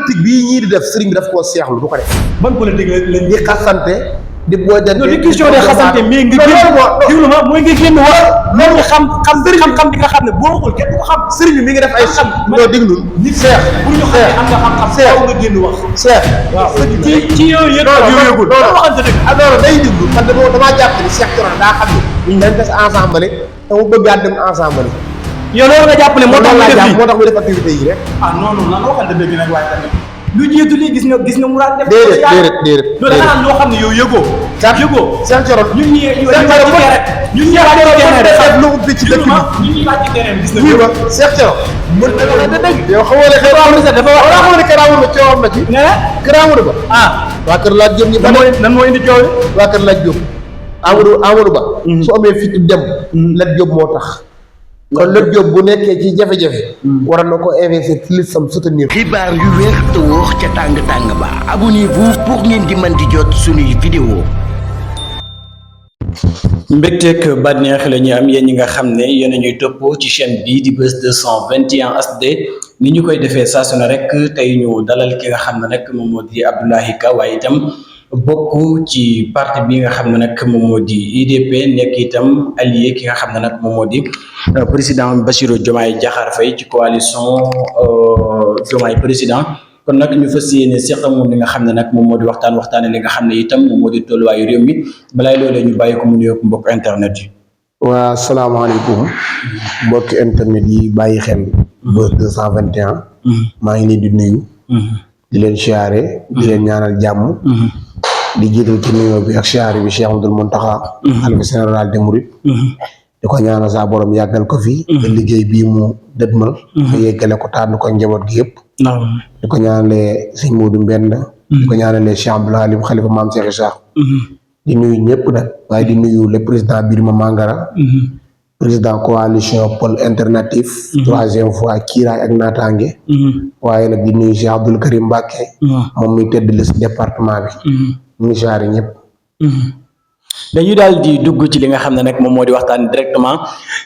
politique bii ñii di def sëriñ bi daf koo seexlu du ko def. ban politique lañ di xasante di boojante. non di question de xasante mais nga génn ma mooy nga génn wax loolu nga xam bi nga xam ne boo waxul kenn du ko xam. sëriñ bi mi ngi def ay xam ñoo déglu nit seex pour ñu xam ne am nga xam-xam faaw nga génn wax seex waaw ci yooyu yëpp yëgul waxante dëgg alors day déglu man damaa jàpp ni Cheikh Thioro daa xam ne dañ des ensemble te mu bëggaat dem ensemble. yow loolu nga jàpp ne moo tax mu def activité yi rek. non nan waxante dëgg nag waaye tamit lu jiitu lii gis nga mu daan def. déedéet loolu da nga loo xam ne yow yëgoo. Cheikh Thioro ñun ñii lu ubbi ci dëkk bi ñun wàcc terrain gis na Cheikh Thioro mën na dëgg yow xamoo ne dafa wax ne karaamul ba coow am na ci karaamul ba waa kër laaj Jóob ñi nan moo indi coow waa kër laaj Jóob Amadou Ba su amee fit dem Lat Jóob moo tax kon Lat Jóob bu nekkee ci jafe-jafe waroon na ko investir ci listam soutenir xibaar yu wér te wóor ca tàng-tàng ba abonnez-vous pour ngeen di mën di jot suñuy vidéo mbégteeg bànneex la ñuy am yéen ñi nga xam ne yéen a ñuy topp ci chaîne bii di Buzz 221 HD ni ñu koy defee saa su ne rek tey ñu dalal ki nga xam ne nag moom moo di Abdoulaye Ka waaye itam bokk ci parti bi nga xam ne nag moom moo di IDP nekk itam allié ki nga xam ne nag moom moo di président Bassirou Diomaye Diakhar Faye ci coalition Diomaye président kon nag ñu fas yéene seq moom li nga xam ne nag moom moo di waxtaane li nga xam ne itam moom moo di tolluwaayu réew mi balaay loolee ñu bàyyi ko mu nuyoog mbokk internet yi. waa salaamaaleykum mbokki internet yi bàyyi xel Buzz 221 maa ngi leen di nuyu di leen siyaare di leen ñaanal jàmm di jiital ci nuyoo bi ak siyaare bi Cheikh Abdoul Mountakha xalifa général des mourides di ko ñaanal saa borom yàggal ko fi te liggéey bii mu dëdmal te yeggale ko tànn ko njaboot gi yëpp di ko ñaanalee sëñ Modou Mbend di ko ñaanalee Cheikh Abdoul Halim xalifa maam Cheikh Issa di nuyu ñëpp nag waaye di nuyu le président Birima Mangara président coalition Pôle Alternatif troisième fois kiiraay ak naataange waaye nag di nuyu Cheikh Abdoul Karim Mbacké moom muy tëdd la si département bi ñu ngi siyaare ñëpp dañu daal di dugg ci li nga xam ne nag moom moo di waxtaan directement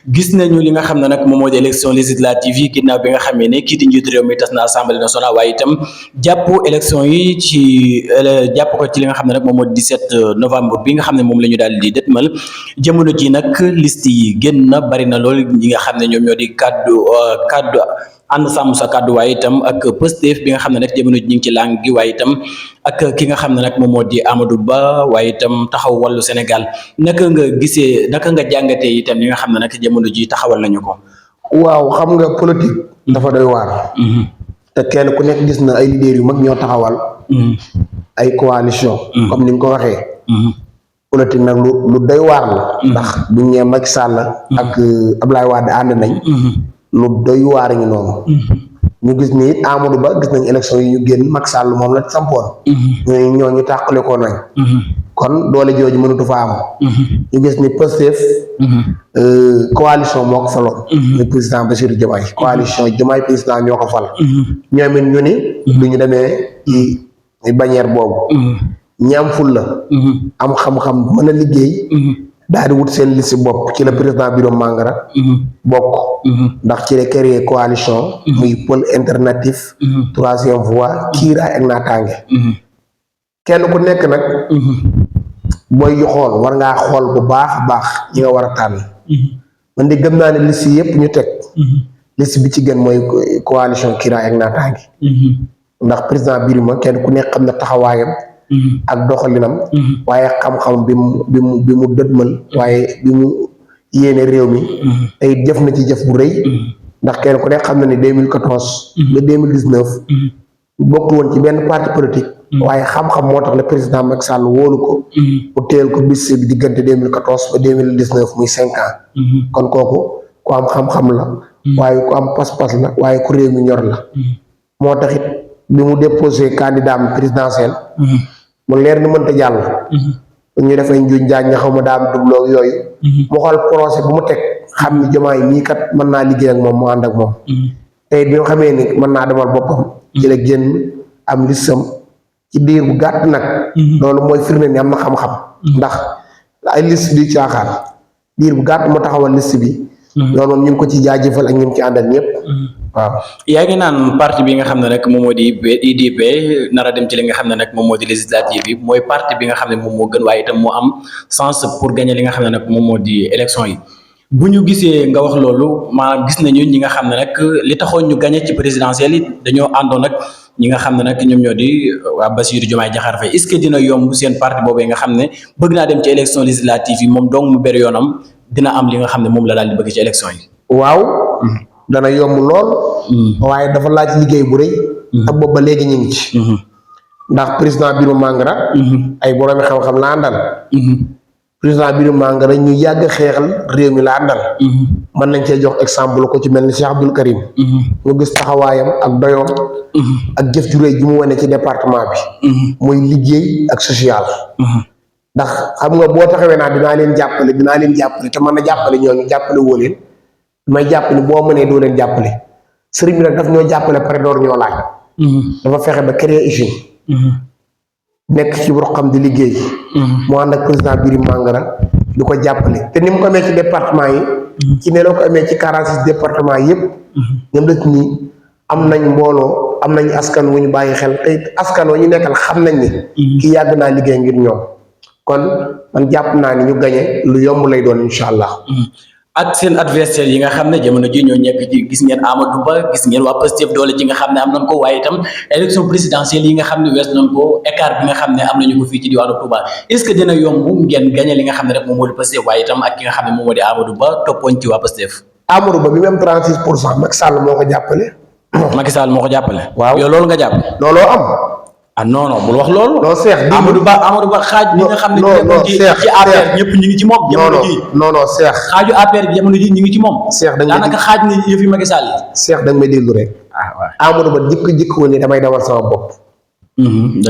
gis nañu li nga xam ne nag moom moo di élection législative yi ginnaaw bi nga xamee ne kii di njiitu réew mi tas na assemblée nationale waaye itam jàpp élection yi jàpp ko ci li nga xam ne nag moom moo di 17 novembre bi nga xam ne moom la ñu daal di dëtmal jamono ji nag liste yi génn na bari na lool ñi nga xam ne ñoom ñoo di kaddu ànd sàmm sa kàddu waaye itam ak Pastef bi nga xam ne nag jamono ji ñu ngi ci langue gi waaye itam ak ki nga xam ne nag moom moo di Amadou Ba waaye itam taxaw wàllu Sénégal naka nga jàngatee itam li nga xam ne nag jamono ji taxawal nañu ko. waaw xam nga politique dafa doy waar. te kenn ku nekk gis na ay leaders yu mag ñoo taxawal. ay coalition comme ni nga ko waxee. politique nag lu doy waar la. ndax bu ñu nee Macky Sall ak Abdoulaye Wade ànd nañ. lu doy waar ñu noonu. ñu gis ni it Amadou Ba gis nañ élection yi ñu génn Macky Sall moom la sampoon. ñooñu tàqale ko nañ. kon doole jooju mënatu fa am. ñu gis ni Pastef coalition moo ko faloon. muy président Bassirou Diomaye coalition Diomaye président ñoo ko fal. ñoom it ñu ni du ñu demee ci bannière boobu. ñi am ful la. am xam-xam mën a liggéey. daal di wut seen liste bopp ci la président Birima Mangara bokk ndax ci la créer coalition muy Pôle Alternatif troisième voie kiiraay ak naataange kenn ku nekk nag booy xool war ngaa xool bu baax a baax ñi nga war a tànn man di gëm naa ne liste yëpp ñu teg liste bi ci gën mooy coalition kiiraay ak naataange ndax président Birima kenn ku nekk xam na taxawaayam ak doxalinam waaye xam-xam bi mu dëdmal waaye bi mu yéene réew mi tey jëf na ci jëf bu rëy ndax kenn ku nekk xam na ni 2014 ba 2019 bokk woon ci benn parti politique waaye xam-xam moo tax le président Macky Sall wóolu ko mu teel ko bis bi diggante 2014 ba 2019 muy 5 ans kon kooku ku am xam-xam la waaye ku am pas-pas la waaye ku réew mi ñor la moo taxit bi mu déposé candidat am présidentiel mu leer ni mënta jàll ñu defee njuñ jaañ nga xaw ma daam dubloo yooyu mu xool projet bu mu teg xam ni Diomaye mii kat mën naa liggéey ak moom mu ànd ak moom tey bi nga xamee ni mën naa demal boppam ci la génn am listam ci diir bu gàtt nag loolu mooy firnde ni am na xam-xam ndax ay liste di caaxaan diir bu gàtt mu taxawal liste bi loolu moom ñu ngi ko ci jaajëfal ak ñu ci àndal ñëpp waaw yaa ngi naan parti bi nga xam ne nag moom moo di IDP nar a dem ci li nga xam ne nag moom moo di législative yi mooy parti bi nga xam ne moom moo gën waaye itam moo am sens pour gagner li nga xam ne nag moom moo di élection yi bu ñu gisee nga wax loolu maanaam gis nañu ñi nga xam ne nag li taxoon ñu gagner ci présidentielle yi dañoo àndoon nag ñi nga xam ne nag ñoom ñoo di waa Bassirou Diomaye Diakhar Faye est-ce que dina yomb seen parti boobee nga xam ne bëgg naa dem ci élection législative yi moom dong mu bëri yoonam dina am li nga xam ne moom la daal di bëgg ci élection yi. waaw dana yomb lool waaye dafa laaj liggéey bu rëy ak boobu ba léegi ñu ngi ci ndax président Birima Mangara ay boroomi xam-xam la àndal président Birima Mangara ñu yàgg xeexal réew mi la àndal mën nañ cee jox exemple ko ci mel ni Cheikh Abdoul Karim ñu gis taxawaayam ak doyoom ak jëf ju rëy ji mu wane ci département bi muy liggéey ak social ndax xam nga boo taxawee naa dinaa leen jàppale te mën na jàppale ñooñu jàppale woo leen may jàpp ni boo mënee doo leen jàppale sëriñ bi nag daf ñoo jàppale pare door ñoo laaj dafa fexe ba créer usine nekk ci ruqam di liggéey mu ànd ak président Birima Mangara di ko jàppale te ni mu ko amee ci département yi ci ne la ko amee ci 46 département yëpp ñoom dëkk ni am nañ mbooloo am nañ askan wu ñu bàyyi xel te askan wu ñu nekkal xam nañ ni ki yàgg naa liggéey ngir ñoom kon man jàpp naa ni ñu gañe lu yomb lay doon incha allah. ak seen adversaire yi nga xam ne jamono ji ñoo nekk ci gis ngeen Amadou Ba gis ngeen waa Pastef doole ji nga xam ne am nañ ko waaye itam élection présidentielle yi nga xam ne wees nañ ko écart bi nga xam ne am nañu ko fii ci diwaanu Touba est-ce que dina yomb ngeen gagné li nga xam ne rek moom moo di Pastef waaye itam ak ki nga xam ne moom moo di Amadou Ba toppoon ci waa Pastef. Amadou Ba bi même 36% Macky Sall moo ko jàppale. Macky Sall moo ko jàppale. waaw yow loolu nga jàpp. looloo am. ah non bul wax loolu. non Cheikh Amadou Ba xaaj bi nga xam ne ci APR ñëpp ñu ngi ci moom. jamono ji non Cheikh. xaaju APR bi jamono ji ñu ngi ci moom. Cheikh daanaka xaaj na yëfi Macky Sall yi. Cheikh da nga may déglu rek. waaw Amadou Ba jikko woon ni damay demal sama bopp.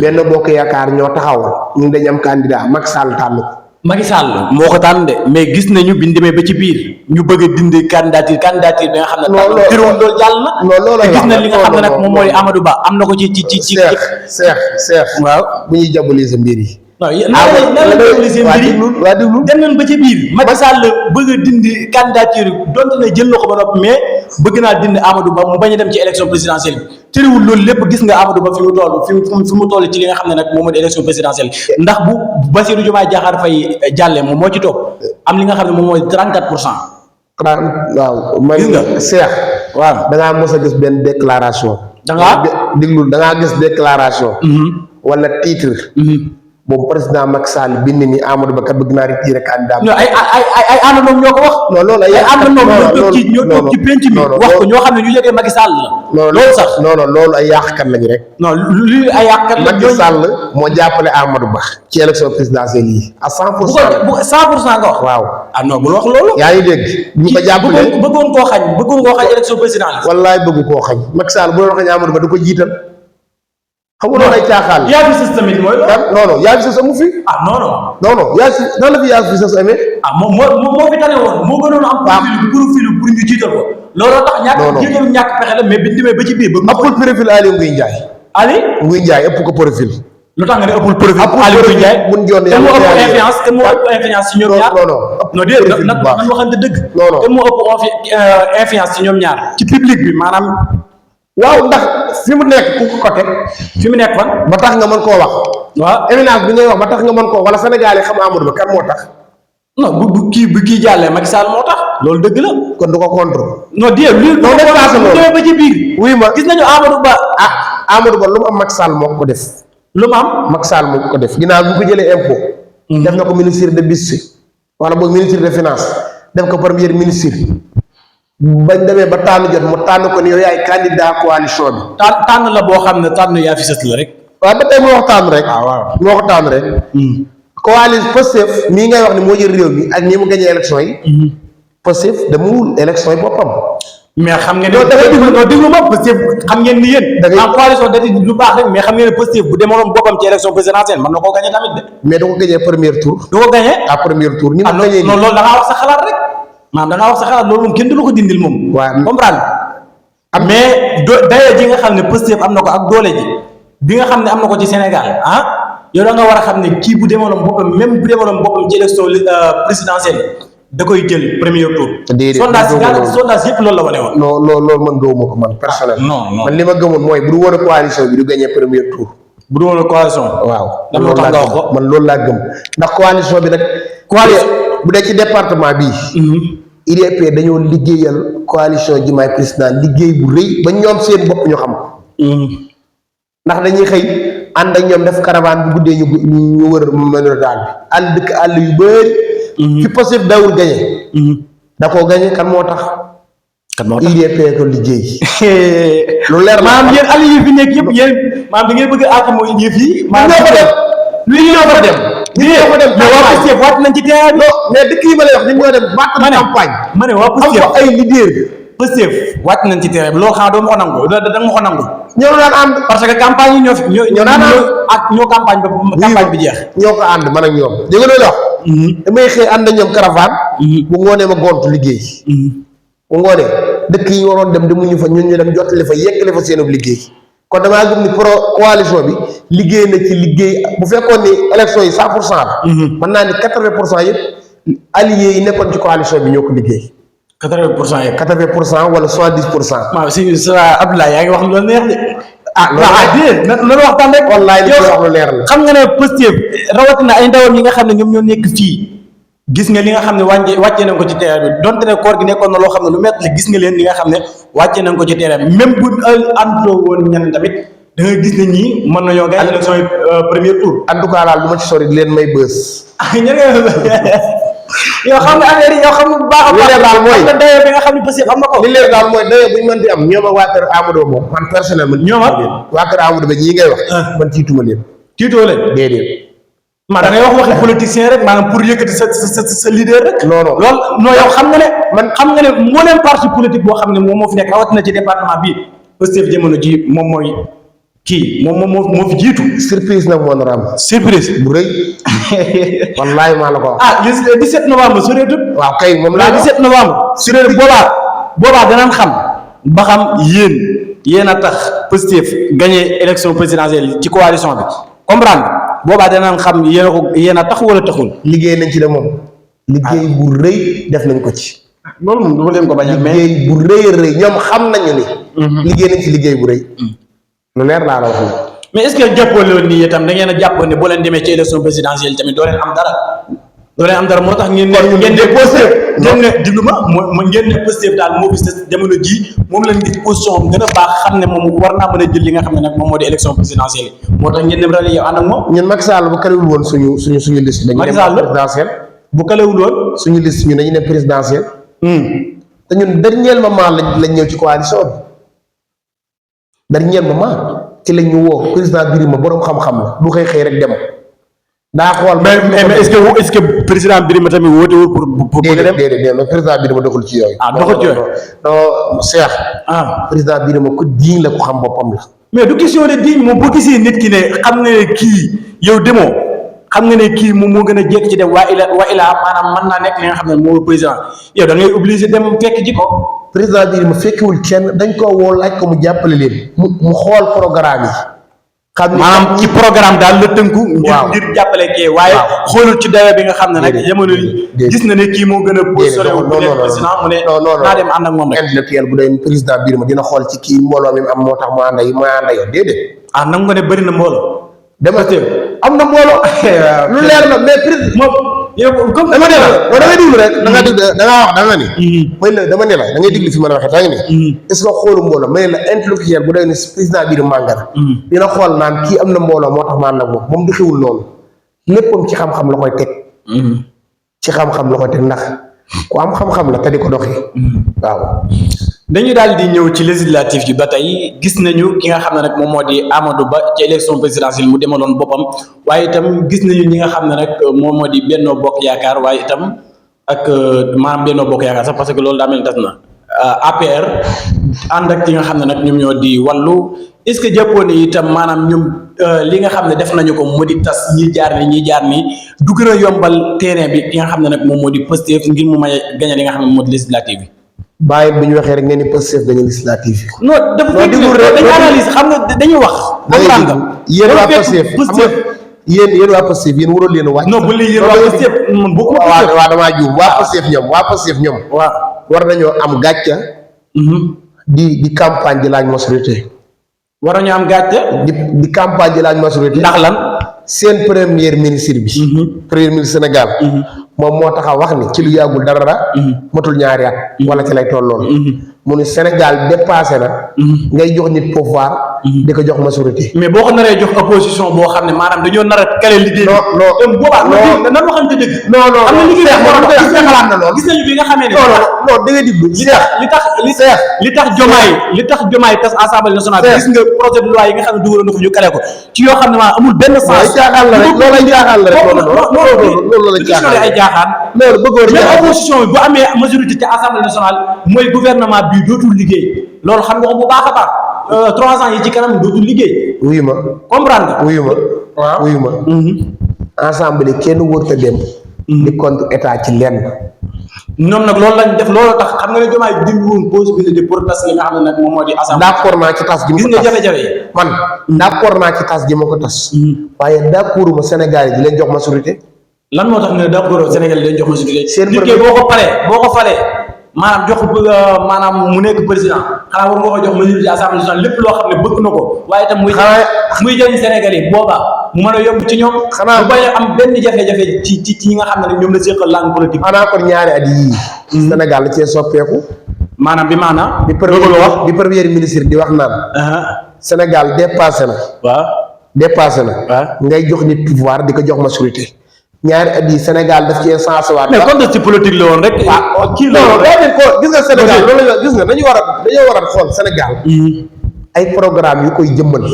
benn bokk yaakaar ñoo taxaw ñu dañ am candidat Macky Sall tànn ko. Macky Sall moo ko tànn de mais gis nañu bi ñu demee ba ci biir ñu bëgg a dindi candidature bi nga xam ne. loolu loolu jàll na. loolu te gis na li nga xam ne nag moom mooy Amadou Ba am na ko ci. Cheikh waaw bu ñuy jaboliser mbir yi. non yéen nan la jaboliser mbir yi waa déglu dem nañ ba ci biir. Macky Sall bëgg a dindi candidature donte ne jël na ko ba noppi mais bëgg naa dindi Amadou Ba mu bañ a dem ci élection présidentielle bi. tëriwul loolu lépp gis nga Amadou Ba fi mu toll ci li nga xam ne nag moom mooy élection présidentielle ndax bu Bassirou Diomaye Diakhar Faye jàllee moom moo ci topp am li nga xam ne moom mooy 34%. waaw man Cheikh. waaw da ngaa mos a gis benn déclaration. da ngaa gis déclaration. wala titre. boobu président Macky Sall bind ni Amadou Ba kat bëgg naa retiré candidat. non ay àndandoom ñoo ko wax. non loolu ay àndandoom ñoo toog ci penc mi wax ko ñoo xam ne ñu jógee Macky Sall la. loolu sax non loolu ay yàqkat lañu rek. non li ay yàqkat la Macky Sall moo jàppale Amadou Ba ci élection présidentielle yi à 100%. bu 100% nga wax. waaw non bul wax loolu. yaa ngi dégg ñu ko jàppale bëggoon koo xañ élection présidentielle. wallaay bëgg koo xañ Macky Sall bu doon xañ Amadou Ba du ko jiital. xam nga loolu ay caaxaan. yaa fi sës tamit mooy loolu. yaa fi sës amu fi. yaa fi nan la fi yaa fi sës amee. moo fi tane woon moo gënoon am. profil pour ñu jiital ko. looloo tax ñàkk pexe la mais bi demee ba ci biir. ëppul profil Aliou Nguy Ndiaye. Nguy Ndiaye ëpp ko profil. lu tax nga ne ëppul profil Aliou Nguy Ndiaye. buñ joon te moo ëpp influence te moo ëpp influence ci ñoom ñaar. non déedéet nag waxante dëgg. te moo ëpp influence ci ñoom ñaar. ci public bi maanaam. waaw ndax fi mu nekk ku ko teg. fi mu nekk fan. ba tax nga mën koo wax. waaw éminence bi ngay wax ba tax nga mën koo wala Sénégal yi xam Amadou Ba kan moo tax. non bu kii jàllee Macky Sall moo tax. loolu dëgg la. kon du ko contre. non déedéet. non demee ba ci biir. oui ma gis nañu Amadou Ba. Amadou Ba lu mu am Macky Sall moo ko def. lu mu am Macky Sall moo ko def ginnaaw bu ko jëlee impôt. def na ko ministre de budget wala boog ministre de finance def ko premier ministre. bañ demee ba tànn jot mu tànn ko ni yow yaay candidat coalition bi. tànn la boo xam ne tànn yaa fi sës la rek. waaw ba tey moo wax tànn rek. waaw moo ko tànn rek. coalition Pastef mii ngay wax ni moo jël réew mi ak nii mu gagné élection yi. Pastef demul élection yi boppam. mais xam ngeen ne déglu ma Pastef xam ngeen ni yéen. en coalition da lu baax rek mais xam ngeen ne Pastef bu demoon boppam ci élection présidentielle mën na koo gagné tamit de. mais da ko gagné premier tour. da ko gagné à premier tour. ni mu gagné non loolu da ngaa wax sa xalaat rek. maanaam da ngaa wax sa xalaat loolu moom kenn du la ko dindil moom. waaw comprendre mais dayoo ji nga xam ne Pastef am na ko ak doole ji bi nga xam ne am na ko ci Sénégal yow da nga war a xam ne kii bu demoon boppam même bu demoon boppam ci élection présidentielle da koy jël premier tour. déedéet sondage yëpp loolu la wane woon. non loolu man gëwuma ko man personnel. non man li ma gëmoon mooy bu du woon a coalition bi du gagné premier tour. bu du woon a coalition. waaw lan moo tax nga wax ko man loolu laa gëm ndax coalition bi nag. bu dee ci département bii. IDP dañoo liggéeyal coalition Diomaye président liggéey bu rëy ba ñoom seen bopp ñu xam ko. ndax dañuy xëy ànd ak ñoom def caravane bu guddee ñu wër ménodal bi àll dëkk àll yu bëri. fi Pastef daawul gañe. da koo gañe kan moo tax. IDP ko liggéey. lu leer maanaam yéen àll yi fi nekk yëpp yéen maanaam da ngeen bëgg a àgg mooy yëf yi. maanaam ñoo ko dem. ñoo ko dem. ñoo ko dem mais waa Pastef wàcc nañ ci terrain bi. mais dëkk yi ma lay wax ñun ñoo dem battre campagne. ma ne waa Pastef am fa ay leader. Pastef wàcc nañ ci terrain bi loolu xanaa doo ma ko nangu da nga ma ko nangu. ñoo daan ànd parce que campagne yi ñoo daan ak ñoo campagne bi jeex. ñoo ko ànd man ak ñoom dégg nga loolu wax. damay xëy ànd ak ñoom caravane. bu ngoonee ma gontu liggéey. bu ngoonee dëkk yi ñu waroon dem demuñu fa ñun ñu dem jottali fa yeggale fa seen liggéey. kon damaa gëm ni coalition bi liggéey na ci liggéey bu fekkoon ni élection yi 100% la. mën naa ni 80% yëpp alliés yi nekkoon ci coalition bi ñoo ko liggéey. 80% yëpp. 80% wala 70%. waaw si Abdoulaye yaa ngi wax lu neex de. loolu waxtaan rek. wallaay li wax lu leer la. xam nga ne Pastef rawatina ay ndawam yi nga xam ne ñoom ñoo nekk fii. gis nga li nga xam ne wàccee nañ ko ci terrain bi donte ne koor gi nekkoon na loo xam ne lu métti la gis nga leen li nga xam ne wàccee nañ ko ci terrain bi même bu ànduloo woon ñenn tamit da nga gis ne ñii mën nañoo gañ élection yi premier tour. en tout cas daal du ma ci sori di leen may bës. yow xam nga affaire yi yow xam nga bu baax a baax. li leer daal mooy dayoo bi nga xam ne Pastef am na ko. li leer daal mooy dayoo bu ñu mën di am ñoom ak waa kër Amadou moom man personnel man. ñoom ak waa kër Amadou ba ñii ngay wax. man tiituma leen. tiitoo leen déedéet. maa da ngay wax waxi politicien rek maanaam pour yëkkati sa leader rek. non loolu non yow xam nga ne. man xam nga ne mbooleem parti politique boo xam ne moom moo fi nekk rawatina ci département bii Pastef jamono ji moom mooy kii moom moo fi jiitu. surprise nag moo nar a am. surprise bu rëy. wallaahi maa la ko wax. ah le 17 novembre soreetut. waaw kay moom laa 17 novembre. soreetut boobaa danañ xam ba xam yéen a tax Pastef gagné élection présidentielle ci coalition bi comprendre boobaa danañ xam yéen a tax wala taxul. liggéey nañ ci de moom. liggéey bu rëy def nañ ko ci. loolu moom du ma leen ko bañal mais liggéey bu rëy rëy ñoom xam nañu ni. liggéey nañ ci liggéey bu rëy. lu leer laa la wax nii. mais est-ce que jàppoo leen nii itam da ngeen a jàppoon ne boo leen demee ci élection présidentielle tamit doo leen am dara moo tax ngeen ne Pastef ngeen ne diglu ma ngeen ne Pastef daal moo gis jamono ji moom lañ gis position am gën a baax xam ne moom war naa mën a jël li nga xam ne nag moom moo di élection présidentielle moo tax ngeen dem rale yow ànd ak moom. ñun Macky Sall bu kalewul woon suñu liste. dañuy dem présidentielle. bu kalewul woon suñu liste ñun dañuy dem présidentielle. te ñun dernier moment lañ ñëw ci coalition bi. dernier moment ci lañ ñu woo président Birima borom xam-xam la du xëy rek dem. daa xool mais est-ce que président Birima tamit woote wul pour dem. déedéet président Birima doxul ci yooyu. doxul ci yooyu. non Cheikh. président Birima ko diñ la ko xam boppam la. mais du question de diñ moom boo gisee nit ki ne xam nga ne kii yow demoo xam nga ne kii moom moo gën a jékki ci dem waa ilaa maanaam mën naa nekk li nga xam ne moo président yow da ngay obligé dem fekk ji ko. président Birima fekkiwul kenn dañ koo woo laaj ko mu jàppale leen mu xool programme yi. xam maanaam ci programme daal la tënku. ngir jàppale kee waaye. xoolul ci dayo bi nga xam ne nag. jamono gis na ne kii moo gën a. positionné wu bu nekk président mu ne. naa dem ànd ak moom rek. intellectuel bu doon président Birima dina xool ci kii mbooloo mi am moo tax mu ànd ak yow déedéet. nangu nga ne bëri na mbooloo. dama am na mbooloo. lu leer la mais président yow comme dama ne la da ngay déglu rek da nga déglu da ngaa wax da nga ni. mooy la dama ne la da ngay déglu fi mën a waxee da nga ni. est-ce que xoolu mbooloo may la intellectuel bu doy ni président Birima Mangara. dina xool naan kii am na mbooloo moo tax ma ànd ak moom di xewul noonu léppam ci xam-xam la koy teg. ci xam-xam la koy teg ndax ku am xam-xam la te di ko doxee. waaw. dañu daal di ñëw ci législative yi ba tey gis nañu ki nga xam ne nag moom moo di Amadou Ba ci élection présidentielle mu demaloon boppam waaye itam gis nañu ñi nga xam ne nag moom moo di Benno Bokk Yaakaar waaye itam ak maanaam Benno Bokk Yaakaar sax parce que loolu daa mel ni tas na APR ànd ak ki nga xam ne nag ñoom ñoo di wàllu est-ce que jàppoo ne itam maanaam ñoom li nga xam ne def nañu ko mu di tas ñi jaar ni du gën a yombal terrain bi ki nga xam ne nag moom moo di Pastef ngir mu may gañe li nga xam ne moo di législative bi. bàyyi bi ñu waxee rek ngeen ni Pastef dañu législative yi. non dafa dañu analyse xam nga dañuy wax. yéen waa Pastef yéen waa Pastef yéen waroon leen a wàcc. non bu lii yéen waa Pastef man bokkuma Pastef. waaw damaa juum waa Pastef ñoom waaw war nañoo am gàcca di campagne di laaj majorité. war nañoo am gàcce. di campagne di laaj majorité. ndax lan. seen premier ministre bi. premier ministre Sénégal. moom moo tax a wax ni ci lu yàggul dara. matul ñaari at. wala ci lay tolloon. mu ni Sénégal dépassé na. ngay jox nit pouvoir. di ko jox majorité. mais boo ko naree jox opposition boo xam ne maanaam dañoo nar a kale liggéey. non boobaa nan waxante dëgg. non am na liggéey gis nga xalaat na lool. gis nañu bi nga xamee ne. non da nga diglu. li tax jomaay tas assemblée nationale. gis nga projet de loi yi nga xam ne dugaloon na ko ñu kale ko ci yoo xam ne maanaam amul benn sens. caaxaan la rek loolu ay caaxaan la rek. loolu la caaxaan ay jaaxaan. loolu bëggoon mais opposition bi bu amee majorité ci assemblée nationale mooy gouvernement bi dootul liggéey loolu xam nga ko bu baax a baax 3 ans yi ci kanam dootul liggéey. wuyu ma comprendre nga. wuyu ma waaw wuyu ma. ensemble kenn wërta dem. di contre état ci lenn. ñoom nag loolu lañ def loolu tax xam nga ne Diomaye déglu woon possibilité pour tas li nga xam ne nag moom moo di assemblée. d'accord naa ci tas gi ma gis ko nga tas jafe-jafe yi. man d'accord naa ci tas gi ma ko tas. waaye d'accord ma Sénégal yi di leen jox majorité. lan moo tax nga ne d'accord Sénégal yi leen jox majorité. seen nit ki boo ko falee maanaam jox maanaam mu nekk président xanaa war nga ko jox majorité assemblée nationale lépp loo xam ne bëgg na ko waaye itam muy jëriñ Sénégal yi boobaa mu mën a yomb ci ñoom. xanaa bu bañ a am benn jafe-jafe ci ñi nga xam ne ñoom la séqal langue politique. xanaa kon ñaari at yii. Sénégal la cee soppeeku. maanaam bi premier ministre di wax naan. Sénégal dépassé na. waaw dépassé na. waaw ngay jox nit pouvoir di ko jox majorité. ñaari at yii Sénégal daf cee sensé waat. mais contexte ci politique la woon rek. waaw kii la woon gis nga Sénégal loolu la gis nga dañoo war a xool Sénégal. ay programme yu koy jëmmal.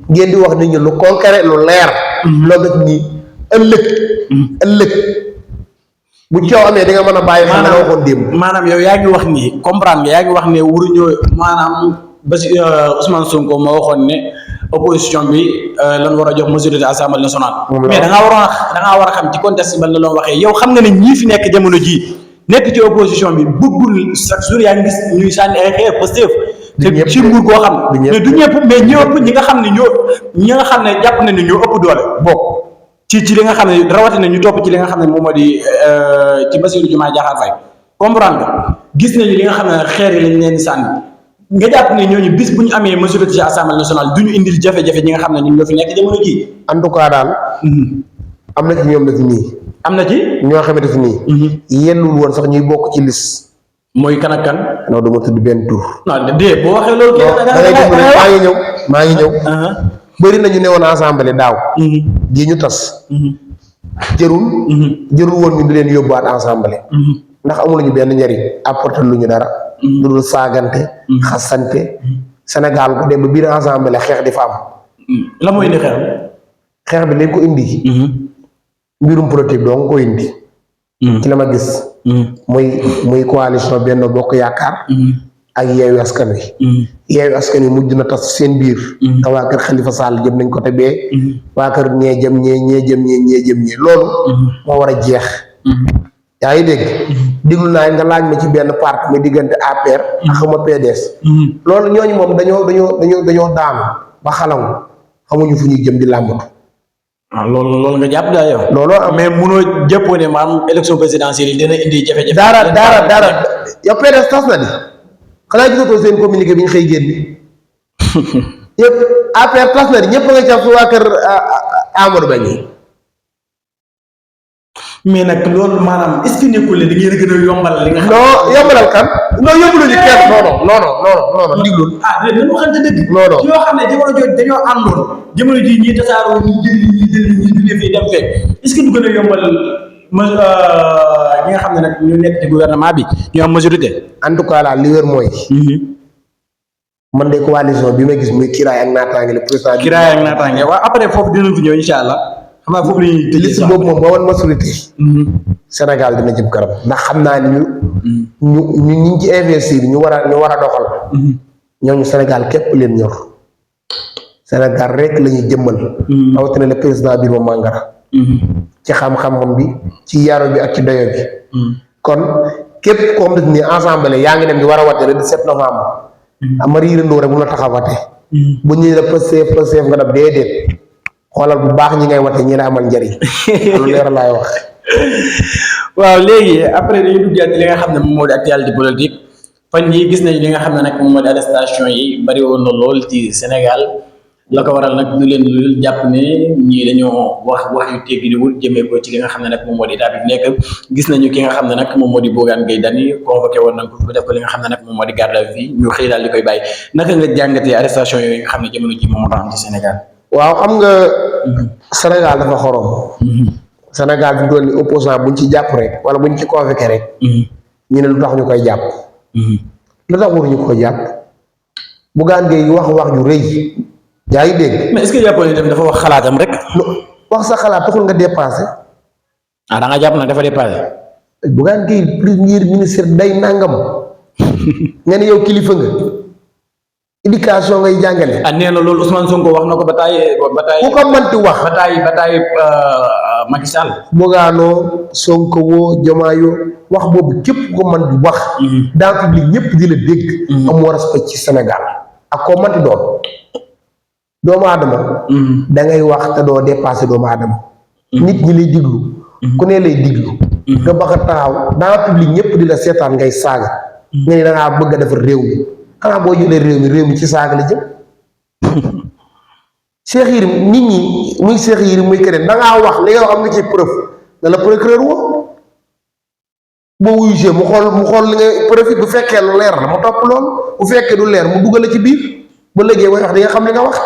ngeen di wax nit ñi lu concret lu leer. loolu nag nii ëllëg bu coow amee di nga mën a bàyyi xam nga waxoon démb. maanaam yow yaa ngi wax nii comprendre nga yaa ngi wax ne waruñoo maanaam ba si Ousmane Sonko moo waxoon ne opposition bi lan war a jox majorité assemblée nationale. mais da ngaa war a xam ci contexte ban la doon waxee yow xam nga ne ñii fi nekk jamono jii nekk ci opposition bi bëggul chaque jour yaa ngi gis ñuy sànni ay xeer Pastef te ci nguur goo xam ne mais du ñëpp mais ñi ëpp ñi nga xam ne jàpp na ne ñoo ëpp doole bokk ci li nga xam ne rawatina ñu topp ci li nga xam ne moom moo di ci Bassirou Diomaye Diakhar Faye comprendre nga gis nañu li nga xam ne xeer yi lañ leen di sànni nga jàpp ne ñooñu bis bu ñu amee majorité ci assemblée nationale du ñu indil jafe-jafe ñi nga xam ne ñun ñoo fi nekk jamono jii. en tout cas daal. am na ci ñoom def nii. am na ci ñoo xam ne def nii. yellul woon sax ñuy bokk ci liste. mooy kan ak kan. non du ma tudd benn tur. non de boo waxee loolu. maa ngi ñëw. bëri na ñu ne woon assemblée daaw. ji ñu tas. jërul woon ñu di leen yóbbuwaat assemblée. ndax amuluñu benn njariñ apporter lu ñu dara. lu dul saagante. xasante. Sénégal ko dem ba biir assemblée xeex di fa am. la mooy indi xeex. xeex bi lañ ko indi. mbirum politique doo nga ko indi. ci la ma gis. muy coalition Benno Bokk Yaakaar. ak Yewwi Askan Wi. Yewwi Askan Wi mujj na tas seen biir. te waa kër Khalifa Sall jëm nañ ko te bee. waa kër ñee jëm ñee loolu. moo war a jeex. yaa ngi dégg. diglu naa nga laaj ma ci benn parti mi diggante APR. ak xama PDS. loolu ñooñu moom dañoo daanu ba xalangu xamuñu fu ñuy jëm di làmbatu. loolu nga jàpp daa yow. loolu mais munoo jàppoo ne maanaam élection présidentielle yi dina indi jafe-jafe. dara yow PDS tas na di xanaa gisatoo seen communiqué bi ñu xëy génn yëpp APR tas na di ñëpp nga ca fu waa kër Amadou Ba ñi. mais nag loolu maanaam est-ce que nekkul ne da ngeen a gën a yombal li nga xam. non yombalal kan. non yombaluñu kenn non diglul. dañoo waxante dëgg. non yoo xam ne jamono jooju dañoo àndoon jamono jii ñii tasaaroo ñu jël ñu dundee fii dem fekk est-ce que du gën a yombal ñi nga xam ne nag ñu nekk ci gouvernement bi ñu am majorité. en tout cas daal li wér mooy. man de coalition bi ma gis muy Kiraay ak Naataange le président. Kiraay ak Naataange waaw après foofu dinañ fi ñëw incha allah. xam naa foofu la ñuy tëjee liste boobu moom boo woon majorité. Sénégal dina jëm kanam ndax xam naa ni ñu ngi ci investir ñu war a doxal. ñooñu Sénégal képp leen ñor. Sénégal rek la ñuy jëmmal. rawatina le président Birima Mangara. ci xam-xamam bi ci yaro bi ak ci doyo bi. kon képp koo xam ne assemblée yaa ngi dem di war a wate le 17 novembre. ama riirandoo rek mun a tax a wate. bu ñu la Pastef nga dem déedéet. xoolal bu baax ñi ngay wate ñi la amal njariñ lu leer laay wax. waaw léegi après dañuy duggaat li nga xam ne moom moo di actualité politique fan yii gis nañ li nga xam ne nag moom moo di arrestation yi bari woon na lool ci Sénégal la ko waral nag du leen lu jàpp ne ñii dañoo wax yu teggiwul jëmee ko ci li nga xam ne nag moom moo di état bi nekk gis nañu ki nga xam ne nag moom moo di Bougane Gueye Dany convoqué woon nañ ko fi def ko li nga xam ne nag moom moo di garde à vue ñu xëy daal di koy bàyyi naka nga jàngatee arrestation yooyu nga xam ne jamono ji moom moo tax am ci Sénégal. waaw xam nga Sénégal dafa xorom. Sénégal fi mu toll nii opposant buñ ci jàpp rek wala buñ ci convoqué rek. ñu ne lu tax ñu koy jàpp. lu tax waruñu ko jàpp. Bougane Gueye wax ju rëy. yaa ngi dégg. mais est-ce que jàppoon ne tamit dafa wax xalaatam rek. wax sa xalaat taxul nga dépassé. da nga jàpp nag dafa dépassé. Bougane Gueye premier ministre day nangam. nga ne yow kilifa nga. éducation ngay jàngale. nee na loolu Ousmane Sonko wax na ko ba taay. ku ko mënti wax. ba taay Macky Sall. Bougano Sonko woo Diomaye wax boobu képp ku ko mën di wax. dans public ñëpp di la dégg. amoo respect ci Sénégal ak koo mënti doon. doomu aadama da ngay wax te doo dépassé doomu aadama nit ñi lay diglu ku ne lay diglu nga bax a taxaw dans public ñëpp di la seetaan ngay saaga nga ne da ngaa bëgg a defar réew mi xanaa boo jëlee réew mi ci saaga la jëm Cheikh Yérim nit ñi muy Cheikh Yérim muy keneen da ngaa wax li nga wax am nga ci preuve da la procureur woo boo wuyusee mu xool li nga preuve bu fekkee lu leer la mu topp loolu bu fekkee du leer mu dugal la ci biir ba léegi way wax di nga xam li nga wax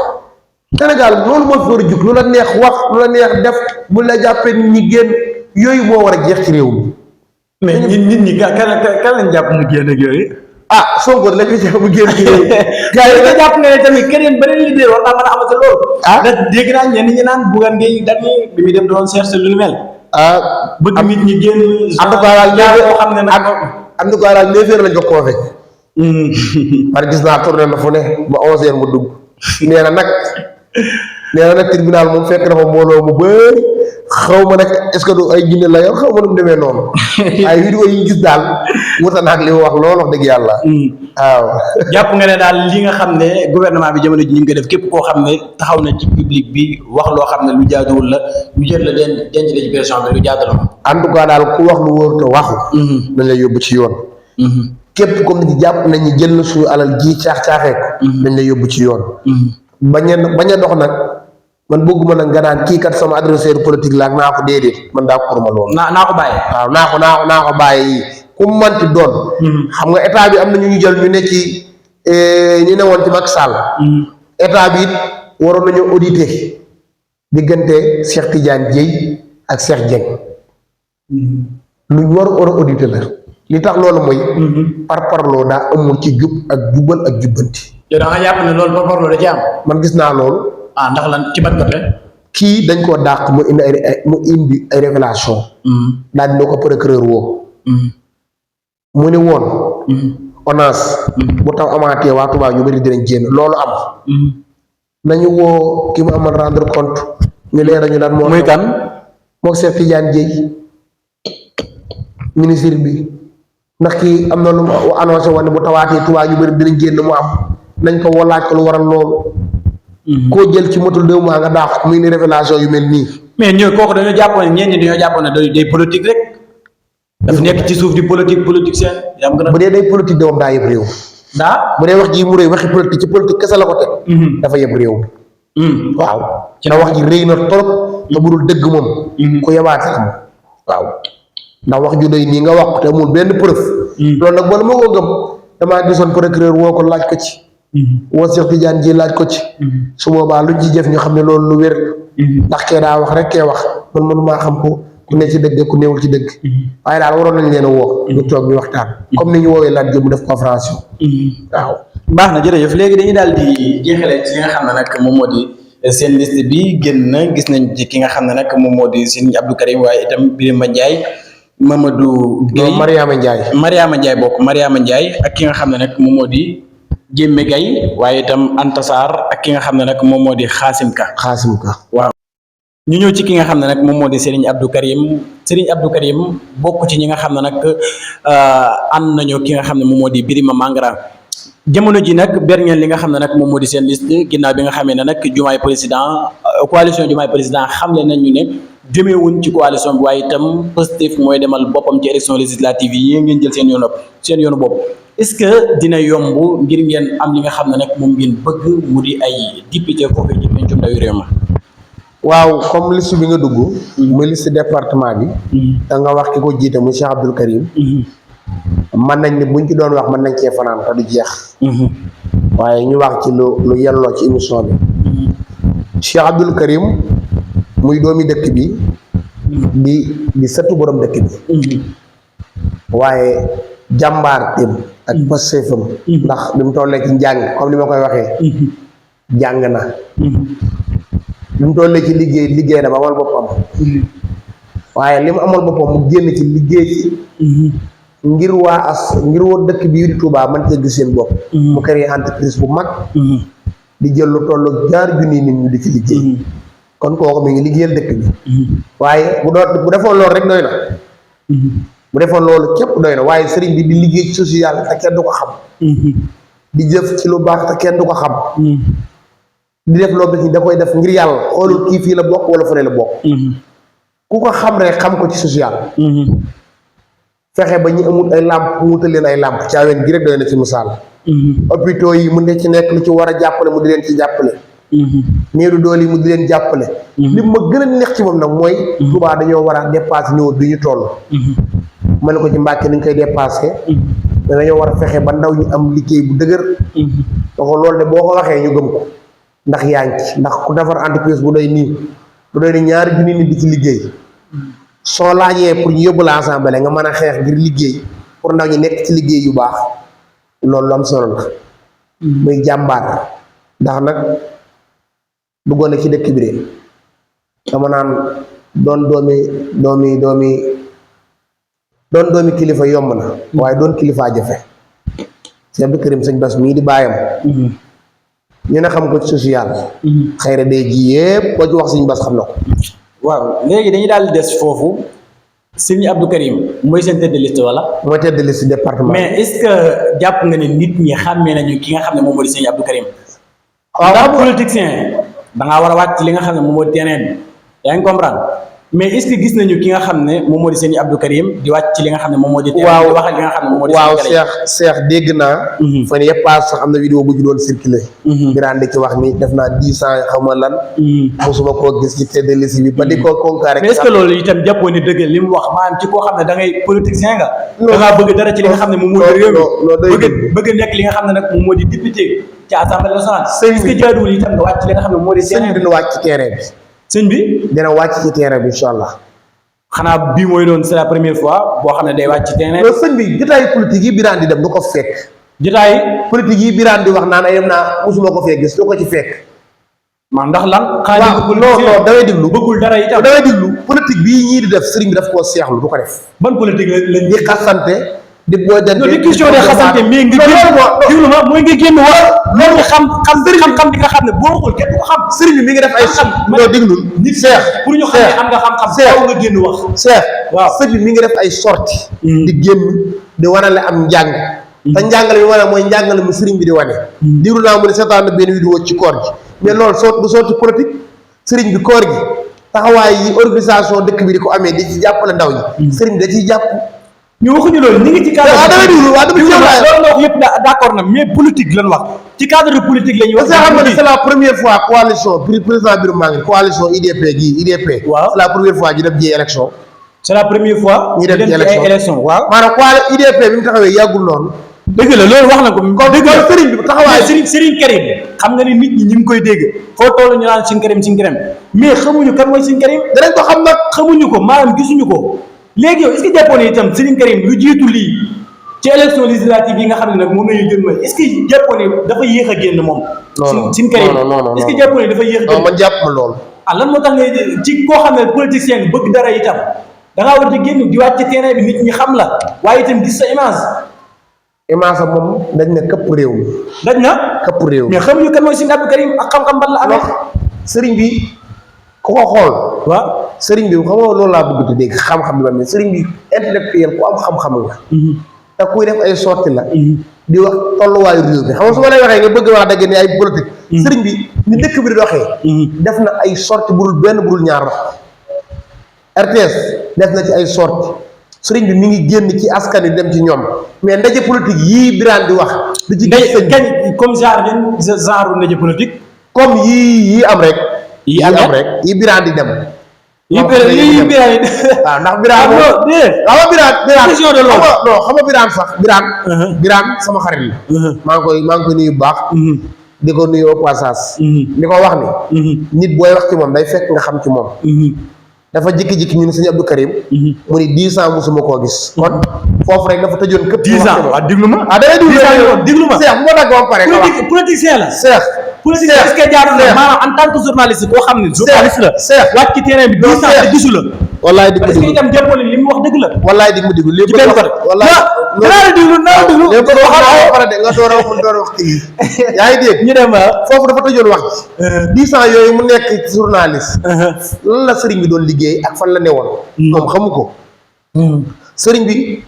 Sénégal loolu moo fi war a jug lu la neex wax lu la neex def bu la jàppee nit ñi génn yooyu moo war a jeex ci réew mi. mais nit ñi kan lañ jàpp mu génn ak yooyu. Sonko la ñu jàpp mu génn ci réew mi. gars yi nga jàpp nga ne tamit keneen beneen leader war naa mën a amati loolu. ndax dégg naa ñenn ñi naan Bougane Gueye Dany bi muy dem doon chercher lu mel. bëgg nit ñi génn. en tout cas daal boo xam ne nag. en tout cas daal 9h lañ ko convoqué. parce que gis naa tourné na fu ne ba 11h mu dugg. nee na nag tribunal moom fekk dafa mbooloo mu bëri xaw ma nag est-ce que du ay jinne la yor xaw ma nu mu demee noonu ay vidéo yi ñu gis daal wuta naag li mu wax loolu wax dëgg yàlla. waaw. jàpp nga ne daal li nga xam ne gouvernement bi jamono ji ñu ngi koy def képp koo xam ne taxaw na ci public bi wax loo xam ne lu jaaduwul la ñu jël la denc la ci pression bi lu jaadu la. en tout cas daal ku wax lu wóor te waxu. dañ lay yóbbu ci yoon. képp comme ni jàpp nañu jël na suñu alal ji caaxee ko. dañ lay yóbbu ci yoon. bañ a dox nag man bëgguma nag nga naan kii kat sama adversaire politique la ak naa ko déedéet man daa ko ma loolu. naa ko bàyyi. waaw naa ko bàyyi ku manti doon. xam nga état bi am na ñu jël ñu ne ci ñu ne woon ci Macky Sall. état bi it waroon nañu auditer diggante Cheikh Tidiane Dièye ak Cheikh Dieng. lu ñu war a auditer la. li tax loolu mooy. parparloo daa amul ci jub ak jubal ak jubbanti. yow da nga jàpp ne loolu parparloo da ci am. man gis naa loolu. ndax lan ci ban côté. kii dañ koo dàq mu indi ay révélation daal dina ko procureur woo. mu ne woon. ONAS. bu taw amaatee waa Touba ñu bëri dinañ génn loolu am. nañu woo ki mu amal rendre compte. ñu leeral ñu lan moo. muy kan. moog Cheikh Tidiane Dièye ministre bi. ndax kii am na lu mu annoncé woon ne bu tawaatee Touba ñu bëri dinañ génn mu am nañ ko woo laaj ko lu waral loolu. koo jël ci motul 2 mois nga daax muy ni révélation yu mel nii. mais ñooy kooku dañoo jàppoon ñenn ñi dañoo jàppoon ne day politique rek. daf nekk ci suuf di politique seen. bu dee day politique de moom daa yëpp réew. bu dee wax ji mu rëy waxi politique ci politique kese la ko teg. dafa yëpp réew. waaw ndax wax ji rëy na trop. te bu dul dëgg moom. ku yebaate la moom. waaw ndax wax ju doy nii nga wax te amul benn preuve. loolu nag bala ma ko gëm damaa gisoon procureur woo ko laaj ko ci. woo Cheikh Tidiane ji laaj ko ci. su boobaa luñ ci jëf ñu xam ne loolu lu wér. ndax kee daa wax rek kee wax man mënumaa xam ko ku ne ci dëgg ku néewul ci dëgg. waaye daal waroon nañ leen a woo. ñu toog ñu waxtaan. comme ni ñu woowee laaj jëm mu def conférence yi. waaw. baax na jërëjëf léegi dañuy daal di jeexalee ci li nga xam ne nag moom moo di seen liste bi génn na gis nañ ci ki nga xam ne nag moom moo di Serigne Abdou Karim waaye itam Birima Ndiaye Mamadou Guèye Mariama Ndiaye bokk Mariama Ndiaye ak ki nga xam ne nag moom moo di Jémme Gaye waaye itam Anta Sarr ak ki nga xam ne nag moom moo di Xaasim Ka waaw ñu ñëw ci ki nga xam ne nag moom moo di Serigne Abdou Karim bokk ci ñi nga xam ne nag ànd nañu ki nga xam ne moom moo di Birima Mangara jamono ji nag ber ngeen li nga xam ne nag moom moo di seen liste ginnaaw bi nga xamee ne nag Diomaye président coalition Diomaye président xamle nañu ne jëmeewuñ ci coalition bi waaye itam Pastef mooy demal boppam ci élection législative yi ngeen jël seen yoonu bopp est-ce que dina yomb ngir ngeen am li nga xam ne nag moom ngeen bëgg mu di ay député foofu ci pencum ndawi réew ma. waaw comme liste bi nga dugg. muy liste département bi. da nga wax ki ko jiite muy Cheikh Abdoul Karim. mën nañ ni buñ ci doon wax mën nañ cee fanaan te du jeex. waaye ñu wax ci lu yelloo ci émission bi. Cheikh Abdoul Karim muy doomi dëkk bi. di sëtu borom dëkk bi. waaye jàmbaar tim ak passeefam. ndax bi mu tollee ci njàng comme ni ma koy waxee. jàng na. bi mu tollee ci liggéey na ba amal boppam. waaye li mu amal boppam mu génn ci liggéey ci. ngir waa dëkk bii di Touba man cee gis seen bopp. mu créé entreprise bu mag. di jël lu tollu 2 junni nit ñu di ci liggéey. kon kooku mi ngi liggéeyal dëkk bi. waaye bu defoon loolu rek doy na. bu defoon loolu képp doy na waaye sëriñ bi di liggéey ci social te kenn du ko xam. di jëf ci lu baax te kenn du ko xam. di def loo gis ni da koy def ngir yàlla xoolul kii fii la bokk wala fële la bokk. ku ko xam rek xam ko ci social. fexe ba ñu amul ay làmp mu wutal leen ay làmp caaween gi rek doy na ci misaal. hôpitaux yi mu ne ci nekk lu ci war a jàppale mu di leen ci jàppale. néeru doole yi mu di leen jàppale. li ma gën a neex ci moom nag mooy. Touba dañoo war a dépassé niveau bi ñu toll. ma ne ko ci Mbàkke ni ñu koy dépassé. mais dañoo war a fexe ba ndaw ñu am liggéey bu dëgër. donc loolu de boo ko waxee ñu gëm ko. ndax yaa ngi ci ndax ku defar entreprise bu doy nii bu doy ni 2 junni nit di ci liggéey. soo laajee pour ñu yóbbu la assemblée nga mën a xeex ngir liggéey pour ndaw ñi nekk ci liggéey yu baax loolu lu am solo la. muy jàmbaar ndax nag duggoon na ci dëkk bi de dama naan doon doomi kilifa yomb na waaye doon kilifaa jafe. Cheikh Abdou Karim sëñ Bass mii di bàyyam. ñu ne xam ko ci social. xëy na day ji yëpp boo ci wax sëñ Bass xam na ko. waaw léegi dañuy daal di des foofu sëñ Abdou Karim mooy seen tête de liste wala. mooy tête de liste département. mais est-ce que jàpp nga ne nit ñi xàmmee nañu ki nga xam ne moom moo di sëñ Abdou Karim. waaw ndax politicien da ngaa war a wàcc ci li nga xam ne moom moo di terrain bi yaa ngi comprendre mais est-ce que gis nañu ki nga xam ne moom moo di sëñ Abdou Karim di wàcc ci li nga xam ne moom moo di. terrain bi di wax ak li nga xam ne moom moo di. waaw Cheikh dégg naa. fan yëpp paas sax am na vidéo bu ju doon circulé. Birane di ci wax ni def naa 10 ans xaw ma lan. mosuma koo gis ci tête de liste bi ba di ko concaré. mais est-ce que loolu itam jàppoo ni dëgg li mu wax maanaam ci koo xam ne da ngay politicien nga. da ngaa bëgg dara ci li nga xam ne moom moo di réew mi bëgg nekk li nga xam ne nag moom moo di député ci assemblée nationale. sëñ bi est-ce que jaaduwul itam nga wàcc ci li nga xam ne moo di. sëñ bi dina wàcc ci terrain bi. sëñ bi dina wàcc ci terrain bi incha allah. xanaa bii mooy doon c'est la première fois boo xam ne day wàcc ci terrain. loolu sëñ bi jotaay politique yi Birane di dem du ko fekk. jotaay politique yi Birane di wax naan ay dem naa mosuma ko fee gis du ko ci fekk. man ndax lan. waaw non damay diglu bëggul dara itam. damay diglu politique bii ñii di def sëriñ bi daf koo seexlu du ko def. ban politique lañ di xasante di boojante. non di question de xasante mais nga génn diglu ma mooy nga génn wax loolu xam-xam bi nga xam ne boo waxul kenn du ko xam. sëriñ bi mi ngi def ay xam non diglul nit seex pour ñu xam ne am nga xam-xam faaw nga génn wax. Cheikh waaw sëriñ bi mi ngi def ay sorti di génn di wanale am njàng. te njàngale bi wane mooy njàngale mu sëriñ bi di wane. diru naa mu ne seetaan na benn vidéo ci koor gi mais loolu du sorti politique sëriñ bi koor gi taxawaay yi organisation dëkk bi di ko amee di ci jàppale ndaw ñi. sëriñ bi da ciy jàpp. ñu waxuñu loolu ñu ngi ci cadre. waaw dama diglu waaw dama ci loolu nga wax yëpp d'accord na mais politique lañ wax ci cadre politique la ñuy wax. parce que xam nga ne c'est la première fois coalition président Birame Mangi coalition IDP gii IDP. waaw c'est la première fois ñu dem ji élection. c'est la première fois. ñu dem ci élection waaw. maanaam IDP bi mu taxawee yàggul noonu. dëgg la loolu wax na ko. kon dëgg la sëriñ bi taxawaay Serigne Karim xam nga ni nit ñi ñu ngi koy dégg foo toll ñu naan Serigne Karim mais xamuñu kan mooy Serigne Karim. danañ ko xam nag. xamuñu ko maanaam gisuñu ko léegi yow est-ce que jàppoon ne itam Serigne Karim lu jiitu lii ci élection législative yi nga xam ne nag moom la ñu jël est-ce que jàppoon ne dafa yéex a génn moom. non Serigne Karim non est-ce que jàppoon ne dafa yéex a génn. non man jàpp ma loolu. ah lan moo tax nga ci koo xam ne politicien bëgg dara itam da ngaa war di génn di wàcc ci terrain bi nit ñi xam la waaye itam gis sa image. image am moom dañ ne këpp réew mi. dañ na këpp réew mi mais xamuñu kan mooy Serigne Abdou Karim ak xam-xam ban la amee. sëriñ bi ku ko xool. waaw sëriñ bi xam nga loolu laa bëgg di dégg xam-xam bi ba mais sëriñ bi intellectuel ku am xam-xam nga. te kuy def ay sorti la. di wax tolluwaayu réew mi xam nga su ma lay waxee nga bëgg wax dëgg ni ay politique sëriñ bi ni dëkk bi di doxee def na ay sorti burul benn burul ñaar wax RTS def na ci ay sorti sëriñ bi mi ngi génn ci askan wi dem ci ñoom mais ndaje politique yii Birane di wax di ci gis sëñ kañ comme genre ndaje politique comme yii am rek Yii am rek yi Birane di dem yi Birane waaw ndax Birane question de loolu non xam nga Birane sax Birane sama xarit la maa ngi koy nuyu bu baax di ko nuyu au passage li ko wax ni nit booy wax ci moom day fekk nga xam ci moom dafa jikki-jikki ñu ne sëñ Abdou Karim mu ni 10 ans musuma koo gis kon foofu rek dafa tëjoon këpp 10 ans waaw déglu ma da ngay déglu ma Cheikh bu ma dagg ba pare nga wax politicien la Cheikh politicien est-ce que jaarul na maanaam en tant que journaliste koo xam ne journaliste la Cheikh wàcc ci terrain bi 10 ans te gisu la wallaay dig ma est-ce que diglu itam jàppoo li mu wax dëgg la wallaay dig ma diglu lépp ci benn côté wallaay naa la déglu lépp ko waxal pare de nga door a wax kii yaa ngi dégg ñu dem foofu dafa tëjoon wax ci 10 ans yooyu mu nekk journaliste lan la sëriñ bi doon liggéey ak fan la newoon moom xamu ko sëriñ bi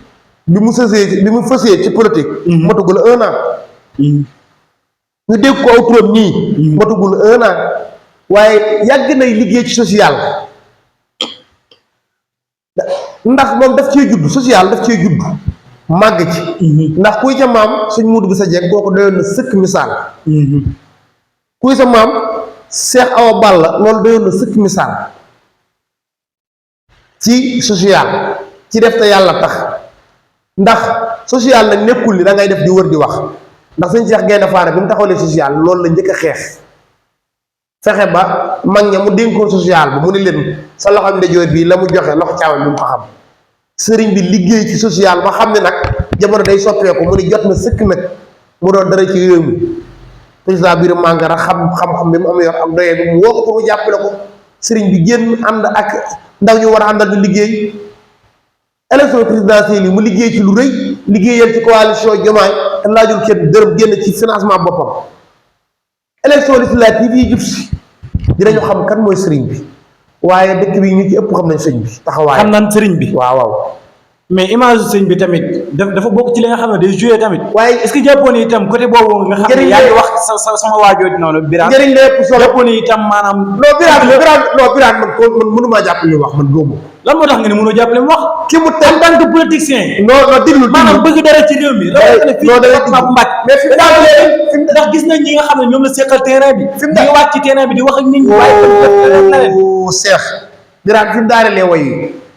bi mu fësee ci politique matugul 1 an ñu dégg ko aw turam nii matugul 1 an waaye yàgg nay liggéey ci social ndax moom daf cee judd social daf cee judd màgg ci ndax kuy ca maam suñ muudu bi sa jeeg kooku doyoon na sëkk misaal kuy sa maam Cheikh Awa Balla loolu doyoon na sëkk misaal ci social ci def te yàlla tax ndax social nag nekkul ni da ngay def di wër di wax ndax sëñ Cheikh Gaynde Fatma bi mu taxawalee social loolu la njëkk a xeex fexe ba mag ña mu dénkoon social ba mu ni leen sa loxo ndeyjoor bii la mu joxe loxo càmmoñ bi mu ko xam sëriñ bi liggéey ci social ba xam ne nag jamono day soppeeku mu ni jot na sëkk nag mu doon dara ci réew mi président biir Mangara xam-xam bi mu am yor ak doyee bi mu woo ko pour mu jàppale ko sëriñ bi génn ànd ak ndaw ñu war a àndal di liggéey élection présidentielle yi mu liggéey ci lu rëy liggéeyal ci coalition Diomaye te laajul kenn dërëm génn ci financement boppam élection législative yi jub si dinañu xam kan mooy sëriñ bi waaye dëkk bi ñu ci ëpp xam nañ sëñ bi taxawaay xam nañ sëriñ bi waaw mais image sëñ bi tamit dafa bokk ci li nga xam ne day joué tamit waaye est-ce que jàppoon ni itam côté boobu nga xam ne yaa ngi wax sama waajoo di noonu Birane njëriñ la ëpp solo jàppoon ni itam maanaam Birane man mënumaa jàpp li wax man góobu lan moo tax nga ne mënoo jàppale mu wax ki mu en tant que politicien non diglu maanaam bëgg dara ci réew mi rawatina fii département bu Mbacké mais fi mu ndax gis nañ ñi nga xam ne ñoom la seqal terrain bi di nga wàcc ci terrain bi di wax ak nit ñi waaye Cheikh Birane fi mu daanelee wayu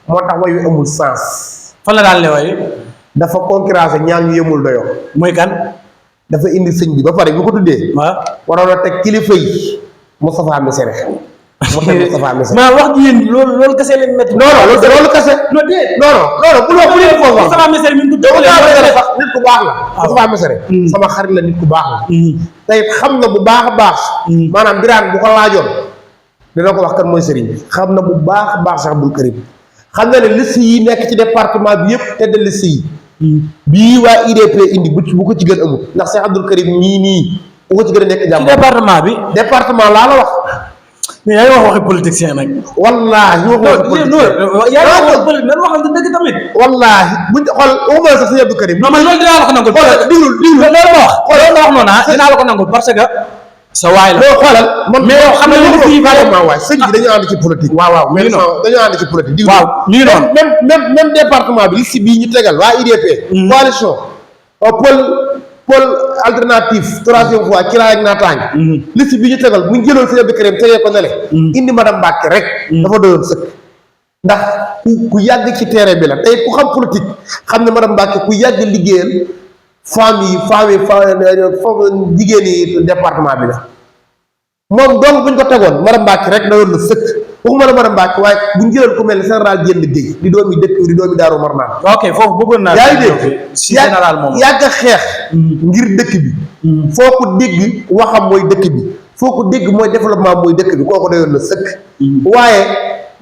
moo tax wayu amul sens fan la daan lewaye dafa concurrence ñaar ñu yemul doyo mooy kan dafa indi sëñ bi ba pare bu ko tuddee waaw waroon a teg kilifa yi Moustapha Missiré mu teg Moustapha Missiré maa wax ji yéen loolu kese leen métti non loolu kese non déet non bu loo bu leen foofu Moustapha Missiré mi ngi ko sax nit ku baax la Moustapha Missiré sama xarit la nit ku baax la tey xam na bu baax a baax maanaam Birane bu ko laajoon dina ko wax kan mooy sëriñ bi xam na bu baax a baax sax Abdou Karim xam na ne liste yi nekk ci département bi yëpp tedd liste yi bii waa IDP indi bu ko ci gën amul ndax Cheikh Abdou Karim nii bu ko ci gën a nekk jàmm ci département bi département laa la wax mais yaa ngi wax waxi politicien nag wallaahi yaa ngi wax politique nan waxal dëgg tamit wallaahi buñ xool waxuma la sax Cheikh Abdou Karim non man loolu dinaa la ko nangul diglul loolu ma wax loolu nga wax noonu dinaa la ko nangul parce que sa waay la loolu xoolal man mais yow xam nga li fii vraiment waay sëñ bi dañu ànd ci politique waaw mais dañu ànd ci politique waaw ñu ngi noonu même département bi liste bii ñu tegal waa IDP coalition pôle alternative troisième fois ci laa ak naataange liste bi ñu tegal bu ñu jëloon sëñ Abdou Karim tegee ko nele indi madame Mbacké rek dafa doyoon sëkk ndax ku yàgg ci terrain bi la tey ku xam politique xam ne madame Mbacké ku yàgg liggéeyal femme jigéen yi département bi la moom donc bu ñu ko tegoon madame Mbacké rek doyoon na sëkk waxuma la madame Mbacké waaye bu ñu jëloon ku mel ne général Diène Gueye di doomi dëkk di doomi Daaru Marnaan ok foofu bëggoon naa yaa ngi dégg si général moom yàgg a xeex ngir dëkk bi foo ko dégg waxam mooy dëkk bi foo ko dégg mooy développement mooy dëkk bi kooku doyoon na sëkk waaye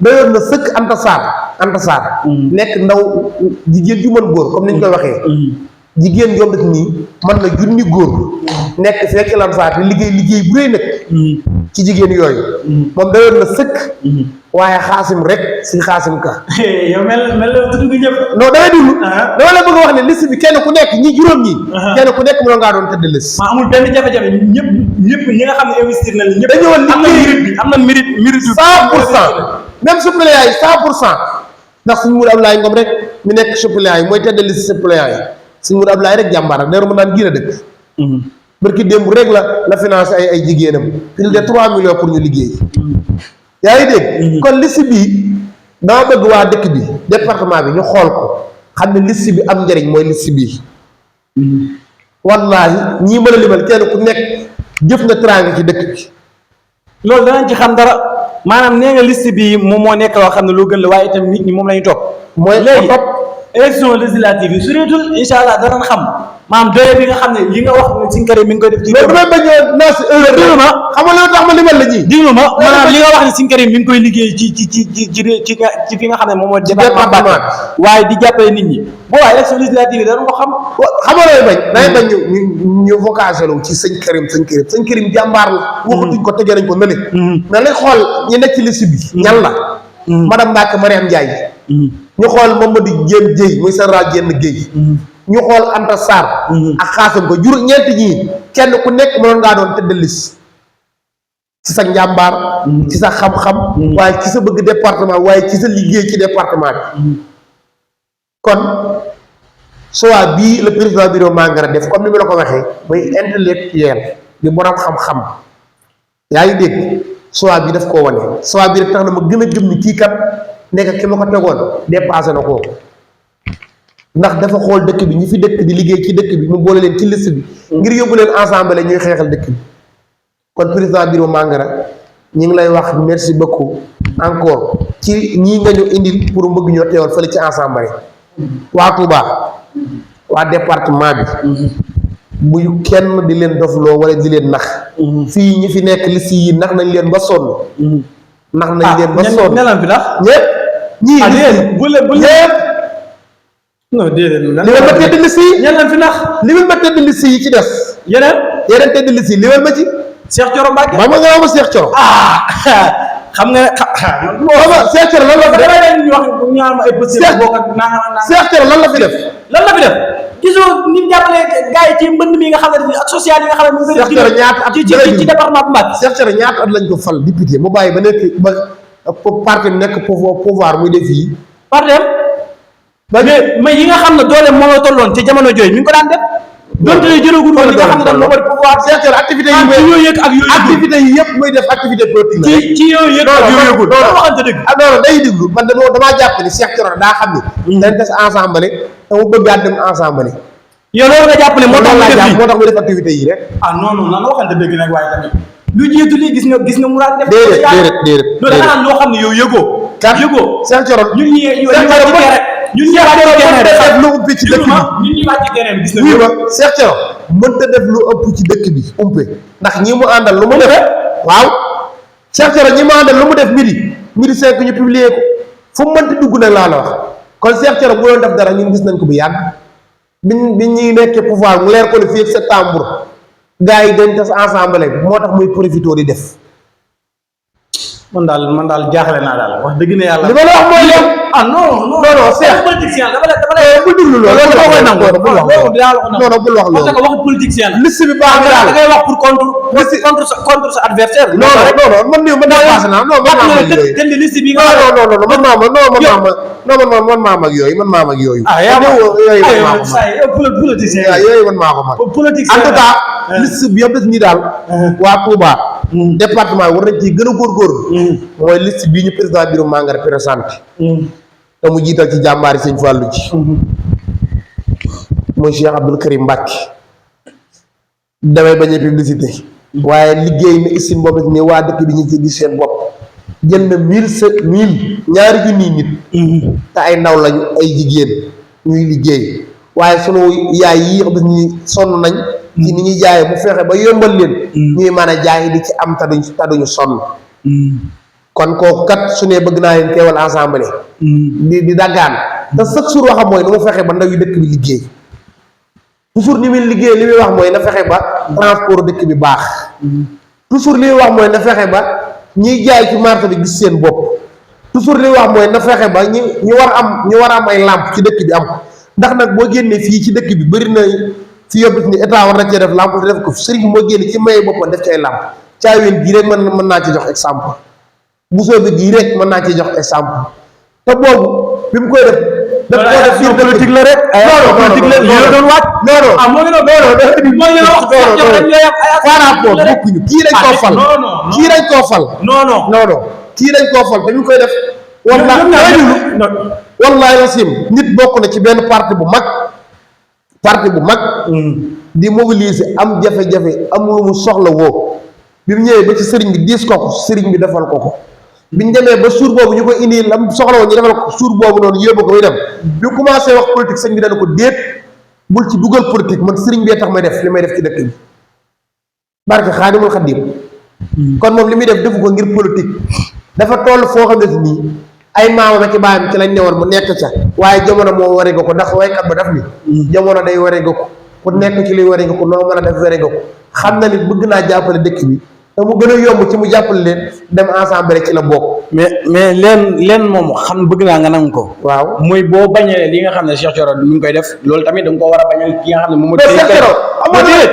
doyoon na sëkk Anta Sarr nekk ndaw jigéen ju mën góor comme ni ñu koy waxee jigéen yomb nii man na junni góor nekk fekk lan saat liggéey bu rëy nag ci jigéen yooyu moom dayoon na sëkk waaye xaasim rek si xaasim ka yow mel la tudd nga ñëpp. non damay déglu dama la bëgg a wax ne liste bi kenn ku nekk ñi juróom ñi kenn ku nekk mënoo ngaa doon tëdd liste maa amul benn jafe-jafe ñëpp ñi nga xam ne investir na ñëpp dañoo liggéey am na mérite 100% même suppléant yi 100% ndax suñu Mourou Abdoulaye Ngom rek mi nekk suppléant yi mooy tëdd liste suppléant yi suñu Mourou Abdoulaye rek jàmbaar ak mu naan giir a dëkk barki démb rek la financé ay jigéenam plus de 3 millions pour ñu liggéey yaa ngi dégg kon liste bii dama bëgg waa dëkk bi département bi ñu xool ko xam ne liste bi am njëriñ mooy liste bii wallaahi ñii mën a limal kenn ku nekk jëf nga teraanga ci dëkk bi loolu danañ ci xam dara maanaam nee nga liste bi moom moo nekk loo xam ne loo gën la waaye itam nit ñi moom la ñu topp mooy léegi topp élection législative yi sureetul incha allah danañ xam maanaam doole bi nga xam ne li nga wax ne Sine Karim mi ngi koy def ci loolu damay bañ a naa si heure déglu ma xam nga loolu tax ma limal la ñii diglu ma maanaam li nga wax ne Sine Karim mi ngi koy liggéey ci fi nga xam ne moom mooy département Mbacké waaye di jàppale nit ñi boobaa élection législative yi danañ ko xam xam nga looy bañ day bañ ñu vocation wu ci sëñ Karim jàmbaar la waxatuñ ko tegee nañ ko nële mais lañ xool ñi nekk ci liste bi ñan la madame Mbacke Mariam Ndiaye ñu xool Mamadou Diène Dieye muy général Diène Guèye ñu xool Anta Sarr ak xaasam ko ñeenti ñii kenn ku nekk mënoon ngaa doon tëdd liste ci sa njàmbaar ci sa xam-xam waaye ci sa bëgg département waaye ci sa liggéey ci département bi kon soit bii le président bureau Mangara def comme ni mu la ko waxee muy intellectuel di borom xam-xam yaa ngi dégg soit bi daf koo wane soit bi rek tax na ma gën a gëm ni kii kat nekk ki ma ko tegoon dépassé na kooku ndax dafa xool dëkk bi ñi fi dëkk di liggéey ci dëkk bi mu boole leen ci liste bi ngir yóbbu leen ensemble ñuy xeexal dëkk bi kon président bureau Mangara ñu ngi lay wax merci beaucoup encore ci ñii nga ñu indil pour bëgg ñoo teewal fële ci ensemble waa Touba waa département bi bu kenn di leen dofloo wala di leen nax fii ñi fi nekk liste yi nax nañ leen ba sonn nax nañ leen ba sonn ñalan fi ndax ñëpp ñii ñëpp non déedéet limal ma tedd liste yi ñalan fi ndax limal ma tedd liste yi ci des yeneen tedd liste yi limal ma ci Cheikh Thioro Mbacké ba ma nga wax ma Cheikh Thioro xam nga Cheikh Thioro lan la fi def ñu wax ñaar ma ay possible bokk ak Cheikh Thioro lan la fi def gisoo ni mu jàppale gars yi ci mbënd mi nga xam ne ak social yi nga xam ne mu Cheikh Thioro ñaata at ci département bu Mbacké Cheikh Thioro ñaata at lañ ko fal député mu bàyyi ba nekk ba parti nekk pouvoir muy def yi partem mais yi nga xam ne doole moo la tolloon ci jamono jooyu mi ngi ko daan def donte ne jëlagul woon li nga xam ne daal moo war pouvoir Cheikh Thioro activité yi activité yi yëpp muy def activité politique la ci yooyu yëpp yëgul waxante dëgg non day déglu man damaa jàpp ni Cheikh Thioro daa xam ni dañ des ensemble te mu bëggaat dem ensemble yow loolu nga jàpp ne moo tax mu def activité yi rek non nan la waxante dëgg nag waaye tamit lu jiitu lii gis nga mu daan def déedéet loolu da nga naan loo xam ne yow yëgoo Cheikh Thioro ñun ñi def lu ëpp ci dëkk bi ñun ñi wàcc terrain gis na wii ba Cheikh Thioro mënta def lu ëpp ci dëkk bi umpe ndax ñi mu àndal lu mu def waaw Cheikh Thioro ñi mu àndal lu mu def midi 5 ñu publier ko fu mu mënti dugg nag laa la wax kon Cheikh Thioro bu doon def dara ñun gis nañ ko bu yàgg bi ñuy nekkee pouvoir mu leer ko ne fii ak septembre gars yi dañ tas ensemble moo tax muy profité di def man daal jaaxle naa daal wax dëgg ne yàlla li ma la wax mooy yow non Cheikh politicien dama lay bu déglu loolu dama koy nangu bul wax loolu parce que waxu politicien la liste bi baax na daal da ngay wax pour contre sa adversaire non man dépassé naa non te liste bi nga man maa mag yooyu politicien yooyu man maa ko mag politicien en tout cas liste bi yëpp des ñi daal waa Touba département war nañ ci gën a góorgóorlu mooy liste bii ñu président bureau Mangara présenté te mu jiital ci jàmbaari sëñ Fallou ji mooy Cheikh Abdoul Karim Mbacké damay bañ a publicité waaye liggéey na isim boobu ni waa dëkk bi ñu ci gis seen bopp jël na 1000 ñaari junniy nit te ay ndaw lañu ay jigéen ñuy liggéey waaye sunu yaay yi xam ni sonn nañ ci ni ñuy jaayee bu fexe ba yombal leen ñuy mën a jaay di ci am te duñu sonn kon kooku kat su ne bëgg naa leen teewal ensemble di daggaan te chaque jour waxam mooy nu mu fexe ba ndaw yi dëkk bi liggéey toujours ni muy liggéey li muy wax mooy na fexe ba transport dëkk bi baax toujours li muy wax mooy na fexe ba ñiy jaay ci marché bi gis seen bopp toujours li muy wax mooy na fexe ba ñu war a am ay lampe ci dëkk bi am ndax nag boo génnee fii ci dëkk bi bëri na fi yóbbu ni état war na cee def lampe def ko sëriñ bi moo génne ci maye boppam def ci ay lampe caaween gii rek mën naa ci jox exemple busoo bi gii rek mën naa ci jox exemple te boobu bi mu koy def daf ko def biir politique la rek politique la li doon waaj non moo ngi par rapport bokkuñu kii dañ koo fal kii dañ koo fal kii dañ koo fal te ñu koy def wallahi lasim nit bokk na ci benn parti bu mag di mobiliser am jafe-jafe am lu mu soxla woo bi mu ñëwee ba ci sëriñ bi diis ko sëriñ bi defal ko biñ demee ba suur boobu ñu ko indi lam soxla woon ñu defal ko suur boobu noonu yóbbu ko muy dem bi commencé wax politique sëñ bi dana ko déet bul ci dugal politique man sëriñ bee tax may def li may def ci dëkk bi barke Xaadimul Xaadim kon moom li muy def defu ko ngir politique dafa toll foo xam ne nii ay maama ba ci baayam ci lañ newoon mu nekk ca waaye jamono moo waree nga ko ndax waykat ba daf ni jamono day waree nga ko ku nekk ci luy waree nga ko noo mën a def waree nga ko xam na ni bëgg naa jàppale dëkk bi te mu gën a yomb ci mu jàppale leen dem ensemble ci la bokk. mais leen moom xam bëgg naa nga nangu ko. waaw muy boo bañee li nga xam ne Cheikh Thioro mi ngi koy def loolu tamit da nga koo war a bañal ki nga xam ne moom. Cheikh Thioro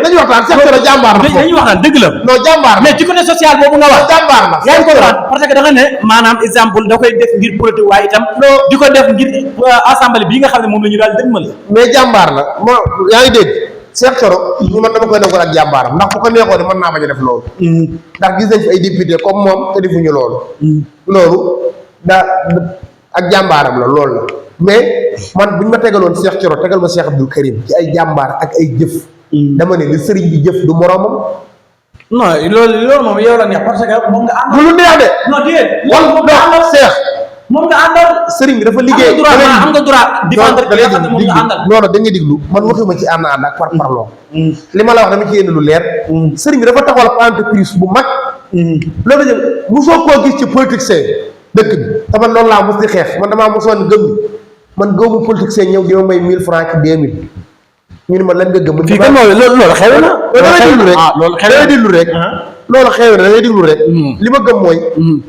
dañuy waxtaan Cheikh Thioro jàmbaar la. dañuy waxtaan dëgg la. non jàmbaar la mais ci côté social boobu nga wax. jàmbaar la yaa ngi ko wax parce que da nga ne maanaam exemple da koy def ngir politique waaye itam. di ko def ngir assemblée bii nga xam ne moom la ñu daal dëgmal. mais jàmbaar la moo yaa ngi dégg Cheikh Thioro man dama koy nangu ak jàmbaaram ndax bu ko neexoon mën naa bañ a def loolu ndax gis nañ fi ay député comme moom te defuñu loolu loolu ak jàmbaaram la loolu la mais man buñ ma tegaloon Cheikh Thioro tegal ma Cheikh Abdoul Karim ci ay jàmbaar ak ay jëf dama ne li sëriñ bi jëf du moroomam non loolu moom yow la neex parce que moom nga àndal lu neex de non déedéet moom Cheikh moom nga àndal sëriñ bi dafa liggéey am nga droit défendre li nga xam ne moom nga àndal non da nga diglu man waxuma ci ànd ak par parloo li ma la wax dama ci yéen lu leer sëriñ bi dafa taxawal entreprise bu mag loolu jëm mosoo koo gis ci politicien dëkk bi te man loolu laa mos di xeex man damaa mosoon gëm ni man gëmu politicien ñëw di ma may 1000 francs ci 2000 ñu ne ma lan nga gëm fii kan mooy loolu xew na loolu diglu rek loolu xew na da ngay diglu rek li ma gëm mooy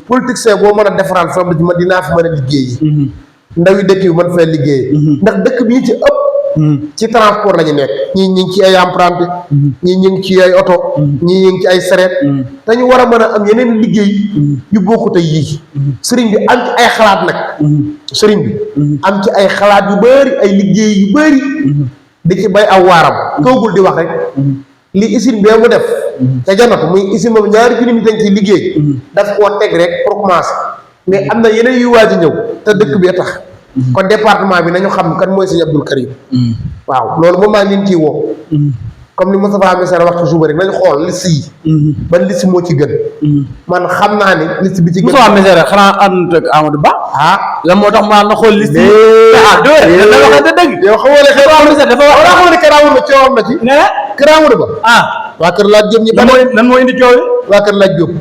politicien boo mën a defaral fa ma dinaa fi mën a liggéey ndaw yi dëkk bi mën fee liggéey ndax dëkk bi ñu ci ëpp ci transport la ñu nekk ñii ñu ngi ci ay emprunté ñii ñu ngi ci ay oto ñii ñu ngi ci ay sareet te ñu war a mën a am yeneen liggéey yu bokkut ak yii sëriñ bi am ci ay xalaat nag sëriñ bi am ci ay xalaat yu bëri ay liggéey yu bëri di ci bay aw waaram toogul di wax rek li usine bee mu def te janatu muy usine moom ñaari junni nit a ngi ciy liggéey daf koo teg rek pour commencer mais am na yeneen yu waaj a ñëw te dëkk bee tax kon département bi nañu xam kan mooy sëñ Abdoul Karim waaw loolu moom maa ngi leen ciy woo comme ni Moustapha Missirah wax ci suba rek nañu xool liste yi ban liste moo ci gën man xam naa ni liste bi ci gën Moustapha Missirah xanaa ànd ak Amadou Ba lan moo tax maa na xool liste yi da waxee dëgg yow xamoo ne Moustapha Missirah dafa wax xamoo ne kër Amadou Ba coowam na ci kër Amadou Ba waa kër Laaj Jóob ñi lan moo indi coow yi waa kër Laaj Jóob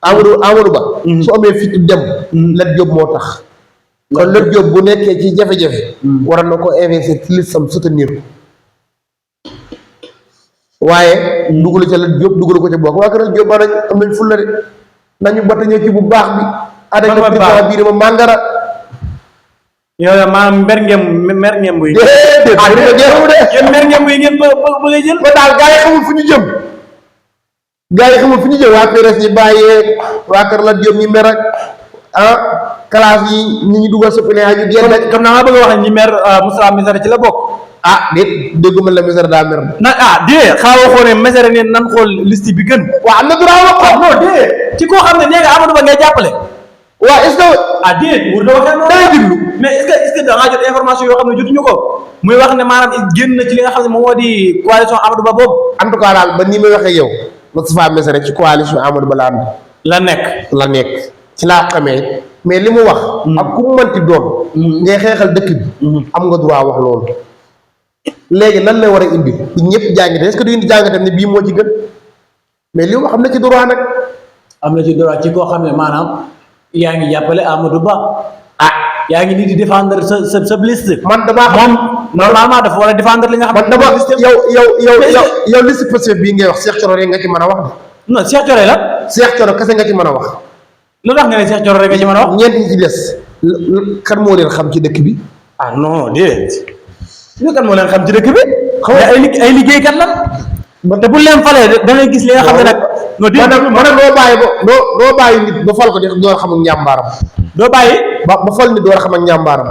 Amadou Ba su amee fit dem Laaj Jóob moo tax kon Laaj Jóob bu nekkee ci jafe-jafe waroon na ko investir ci listam soutenir ko waaye dugalu ca Laaj Jóob dugalu ko ca bokk waa kër Laaj Jóob ba nañ am nañ fulla de nañu bata ñëw ci bu baax bi ada biir ma màngara yow maanaam mer ngeen buy déedéet yéen mer ngeen buy ngeen bëgg jël ba daal gaa yi xamul fu ñu jëm waa PRS ñi bàyyee waa kër Laaj Jóob ñi mer ak classe yi ñi ñu dugal suppléant ñu génn comme naa bëgg a wax ñi mer Moustapha Missirah ci la bokk déet dégguma la Missirah daa mer dée xaa waxoo ne Missirah ne nan xool liste bi gën waaw am na droit wax ko non dée ci koo xam ne nee nga Amadou Ba ngay jàppale waaw est-ce que dée wur da waxee noonu day diglu mais est-ce que da ngaa jot information yoo xam ne jotuñu ko muy wax ne maanaam génn na ci li nga xam ne moom moo di coalition Amadou Ba boobu en tout cas daal ba nii may waxee yow Moustapha Missirah ci coalition Amadou Ba la nekk ci laa xamee mais li mu wax ak ku mu mënti doon ngay xeexal dëkk bi am nga droit wax loolu léegi lan lay war a indi bu ñëpp jàngite est-ce que du indi jàngatam ne bii moo ci gën mais li mu wax am na ci droit nag am na ci droit ci koo xam ne maanaam yaa ngi jàppale Amadou Ba yaa ngi nii di défendre sa liste man damaa xam normalement dafa war a défendre li nga xam man dama yow liste Pastef bii ngay wax Cheikh Thioro rek nga ci mën a wax de. non Cheikh Thioro la. Cheikh Thioro kese nga ci mën a wax. lu tax nga ne Cheikh Thioro rek nga ci mën a wax. ñeent ñi ci des kan moo leen xam ci dëkk bi. ah non déedéet. ñu kan moo leen xam ci dëkk bi. xam nga ay liggéeykat la. te bu leen falee da ngay gis li nga xam ne nag. non déedéet ma ne doo bàyyi nit ba fal ko di door xam ak njàmbaaram. doo bàyyi. ba fal nit door xam ak njàmbaaram.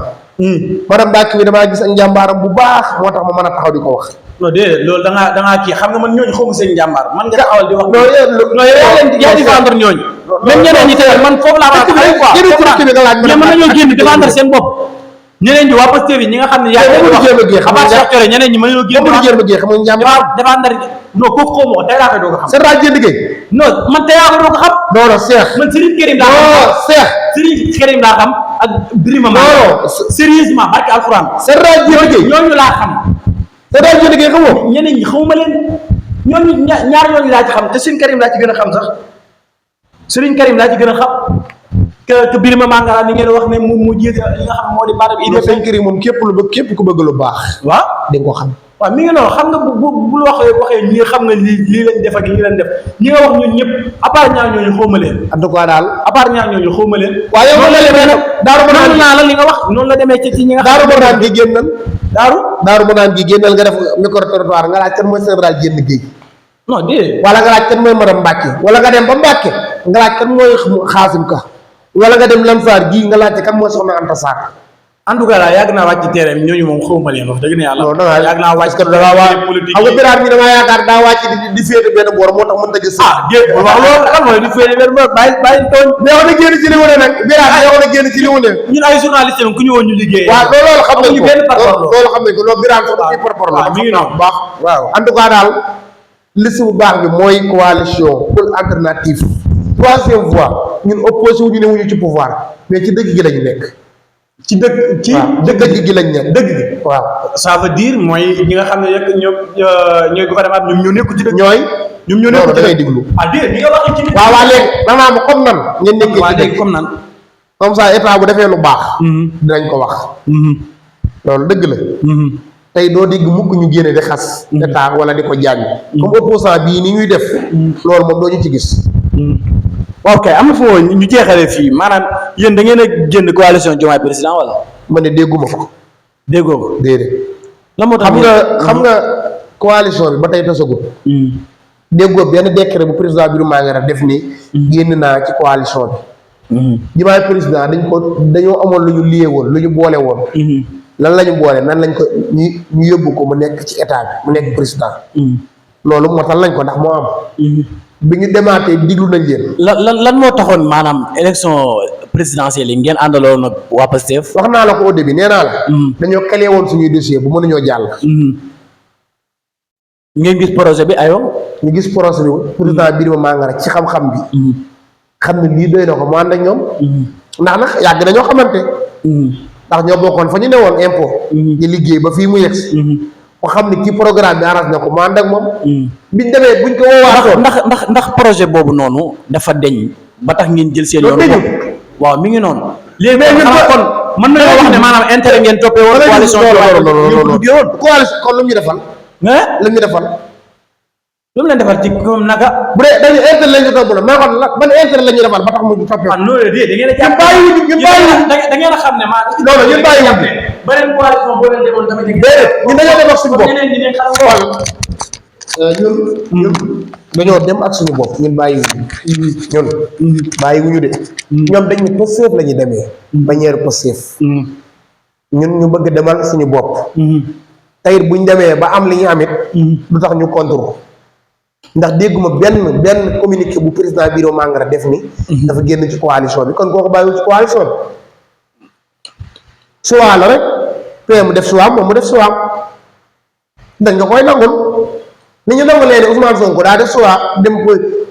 madame Mbacke bi damaa gis ak njàmbaaram bu baax moo tax ma mën a taxaw di ko wax. non déedéet loolu da ngaa kii xam nga man ñooñu xamu seen njàmbaar man nga taxawal di wax. non yaa défendre ñooñu. même ñeneen ñi tey man foofu laa wax quoi mën nañoo génn défendre seen bopp. ñeneen ñi waa Pastef yi ñi nga xam ne yaa ngi wax xabaar Cheikh Thioro ñeneen ñi mën nañoo génn xam nga njàmbaar défendre non kooku xaw ma ko tey laa koy doog a xam. Cheikh Rajo Liggéey. non man tey laa koy doog a xam. non non Cheikh. man Serigne Karim laa xam. non Cheikh. Serigne Karim laa xam ak Birima Ma. non sérieusement barke alxuraan. Cheikh Rajo Liggéey ñooñu laa xam. Cheikh Rajo Liggéey xamoo. ñeneen ñi xawma leen ñooñu ñaar ñooñu laa ci xam te Serigne Karim laa ci gën a xam sax Serigne Karim laa ci gën a xam que Birima Mangara mi ngeen wax ne mu jiite li nga xam moo di parti IDP. Serigne Karim moom képp ku bëgg lu baax. waaw di nga ko xam. waaw mi ngi noonu xam nga bu waxee ñii xam nga lii lañ def ak lii lañ def ñi nga wax ñun ñëpp à part ñaar ñooñu xawma leen. en tout cas daal. à part ñaar ñooñu xawma leen. waaw yow noonu la demee nag. daaru ba naan naa la li nga wax noonu la demee ci ñi nga. daaru ba naan gi génnal. daaru ba naan gi génnal nga def micro trottoir nga laaj kan mooy général Diène Guèye. non déedéet. wala nga laaj kan mooy madame Mbacke wala nga dem ba Mbacke nga laaj kan mooy Xaasim Ka wala nga dem Lansar gii nga laaj kan mooy Soxna Anta Sarr. en tout cas daal yàgg naa wàcc ci terrain bi ñooñu moom xawma leen wax dëgg ne yàlla. non da ngaa yàgg naa wàcc parce que da ngaa waa xam nga Birame bi damaa yaakaar daa wàcc di féete benn boor moo tax mën a gis. déet wax loolu lan mooy di féete benn boor bàyyi tooñ. neex na génn ci li mu ne nag Birame neex na génn ci li mu ne. ñun ay journaliste ku ñëwoon ñu liggéey. waaw loolu xam nañ ko benn parparloo loolu xam nañ ko loolu Birame sax dafay parparloo. waaw mi ngi noonu baax waaw en tout cas daal liste bu baax bi mooy coalition pour alternative troisième voie ñun opposé wu ñu ne wuñu ci pouvoir mais ci dëgg gi lañu nekk. ci dëgg ci dëgg gi lañ nekk dëgg gi. waaw ça veut dire mooy ñi nga xam ne rek ñooy gouvernement bi ñoom ñoo nekku ci dëgg. ñoom ñoo nekku ci dangay diglu. déedéet li nga wax ci. waaw léegi maanaam comme nan. ngeen nekkee ci dëgg comme nan. comme ça état bu defee lu baax. dinañ ko wax. loolu dëgg la. tey doo dégg mukk ñu génne di xas. état wala di ko jàng. comme opposant bii ni ñuy def. loolu moom doo ñu ci gis. waaw kay am na foo ñu jeexalee fii maanaam yéen da ngeen a génn coalition Diomaye président wala. ma ne dégguma ko. déggoo ko déedéet. lan moo tax xam nga coalition bi ba tey tasagul. déggoo benn décret bu président Birame Mangara def ni. génn naa ci coalition bi. Diomaye président dañoo amoon lu ñu lié woon lu ñu boole woon. lan la ñu boole nan lañ ko ñu yóbbu ko mu nekk ci état bi mu nekk président. loolu motal lañ ko ndax moo am. bi ñu demaatee diglu nañ leen. lan moo taxoon maanaam élection présidentielle yi ngeen àndaloon nag waa Pastef. wax naa la ko au début nee naa la. dañoo calé woon suñuy dossier bu mënuñoo jàll. ngeen gis projet bi ayoo. ñu gis projet bi président Birame Mangara ci xam-xam bi. xam ne lii doy na ko mu ànd ak ñoom. ndax nag yàgg nañoo xamante. ndax ñoo bokkoon fa ñu ne woon impôt. di liggéey ba fii mu yegg si. ko xam ne kii programme bi arrangé na ko mu ànd ak moom. biñ demee buñ ko woowaatoon. ndax projet boobu noonu dafa deñ ba tax ngeen jël seen yoon bopp. waaw mi ngi noonu. léegi kon mën nañoo wax ne maanaam intérêt ngeen toppee woon. coalition coalition kon lu ñu defal. lu ñu defal. lu mu leen defal ci comme naka. bu dee dañu intérêt lañ ñu topp la maa kon ban intérêt la ñuy defal ba tax mu toppee. waaw loolu de da ngeen a jàpp da ngeen a xam ne maa. non ñun bàyyi wuñ beneen coalition boo leen demoon dama déedéet ñun dañoo dem ak suñu bopp ñeneen ñi ne xaral ñun dañoo dem ak suñu bopp ñun bàyyi ñun bàyyi wuñu de ñoom dañ ne Pastef la ñu demee manière Pastef ñun ñu bëgg demal suñu bopp tayit buñ demee ba am li ñu amit lu tax ñu contre ndax dégguma benn communiqué bu président Birame Mangara def ni dafa génn ci coalition bi kon kooku bàyyiwul ci coalition bi choix la rek PM def choix moom mu def choix dañ nga koy nangul ni ñu nangulee ne Ousmane Sonko daa def choix dem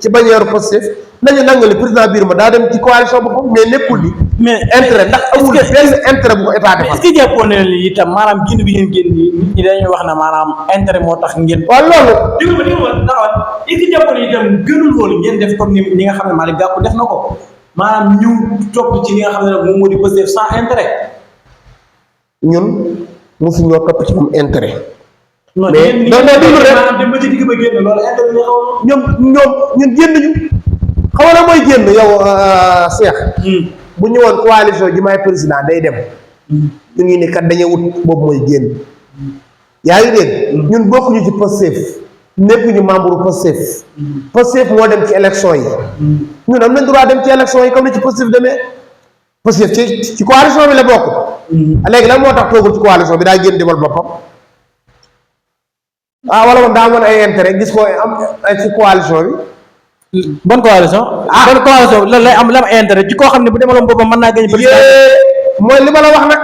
ci bannière Pastef nañu nangali président Birame daa dem ci coalition boppam mais nekkul ni mais intérêt ndax amul benn intérêt bu ko état defal. est-ce que jàppoon ne li itam maanaam génn bi ngeen génn nii nit ñi dañuy wax ne maanaam intérêt moo tax ngeen. waaw loolu. dégg nga taxawal est-ce que jàppoon ne itam gënul woon ngeen def comme ni nga xam ne Malick Gakou def na ko maanaam ñu topp ci li nga xam ne nag moom moo di Pastef sans intérêt. ñun mosu ñoo topp ci moom intérêt. non mais ni non non déglu rek maanaam dem ba ci digg ba génn loolu intérêt la xaw ñun génn ñu xaw na mooy génn yow Cheikh. bu ñu woon coalition Diomaye président day dem. ñu ngi ni kat dañuy wut boobu mooy génn. yaa ngi dégg. ñun bokkuñu ci Pastef nekkuñu membre Pastef. Pastef moo dem ci élection yi. ñun am nañ droit dem ci élection yi comme ni ci Pastef demee. Pastef ci coalition bi la bokk. léegi lan moo tax toogul ci coalition bi daa génn demal boppam. wala moom daa amoon ay intérêt gis ko am ci coalition bi. bonne coalition. bonne coalition lan lay am intérêt ci koo xam ne bu demaloon boppam mën naa gañ président. mooy li ma la wax nag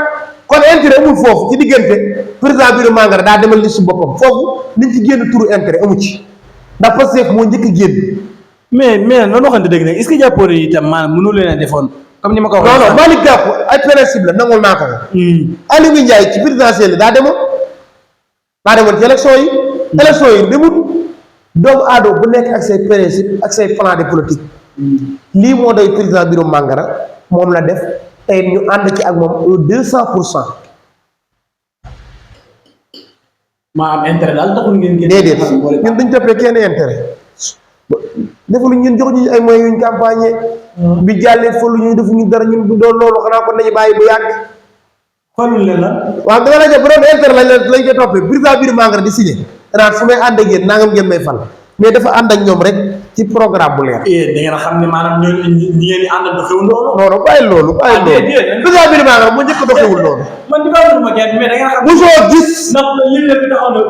kon intérêt amul foofu ci diggante président Birame Mangara daa demal liste boppam foofu liñ ci génn turu intérêt amu ci ndax Pastef moo njëkk a génn. mais noonu waxante dëgg nag est-ce que jàppoon yi itam maanaam mënu leen a defoon comme ni ma ko waxee. non non Malick Gakou ay principe la nangul naa ko. Aliou Ndiaye ci présidentielle daa demoon ci élection yi. élection yi demut doomu aadama bu nekk ak say principe ak say plan de politique. lii moo doy président Birame Mangara moom la def tey ñu ànd ci ak moom 200%. maa am intérêt daal taxul ngeen génn. déedéet ñun duñ toppee kenn intérêt defuñu ñun jox ñu ay moyens yuñ campagne bi jàllee fëlu ñu defuñu dara ñun bu doon loolu xanaa kon nañu bàyyi bu yàgg. xoolul leen la. waaw dama la jox bu doon intérêt lañ koy toppee président Birame Mangara di signé danaan fu may ànd ak yéen nangam ngeen may fal mais dafa ànd ak ñoom rek ci programme bu leer. da ngeen a xam ne maanaam ñooñu ñi ngeen di àndal doxewul loolu. non non bàyyi loolu. président Birame Mangara moo njëkk a doxewul loolu. man di baaxul ma kenn mais da ngeen a xam. mosoo gis. ndax lii lépp taxaw na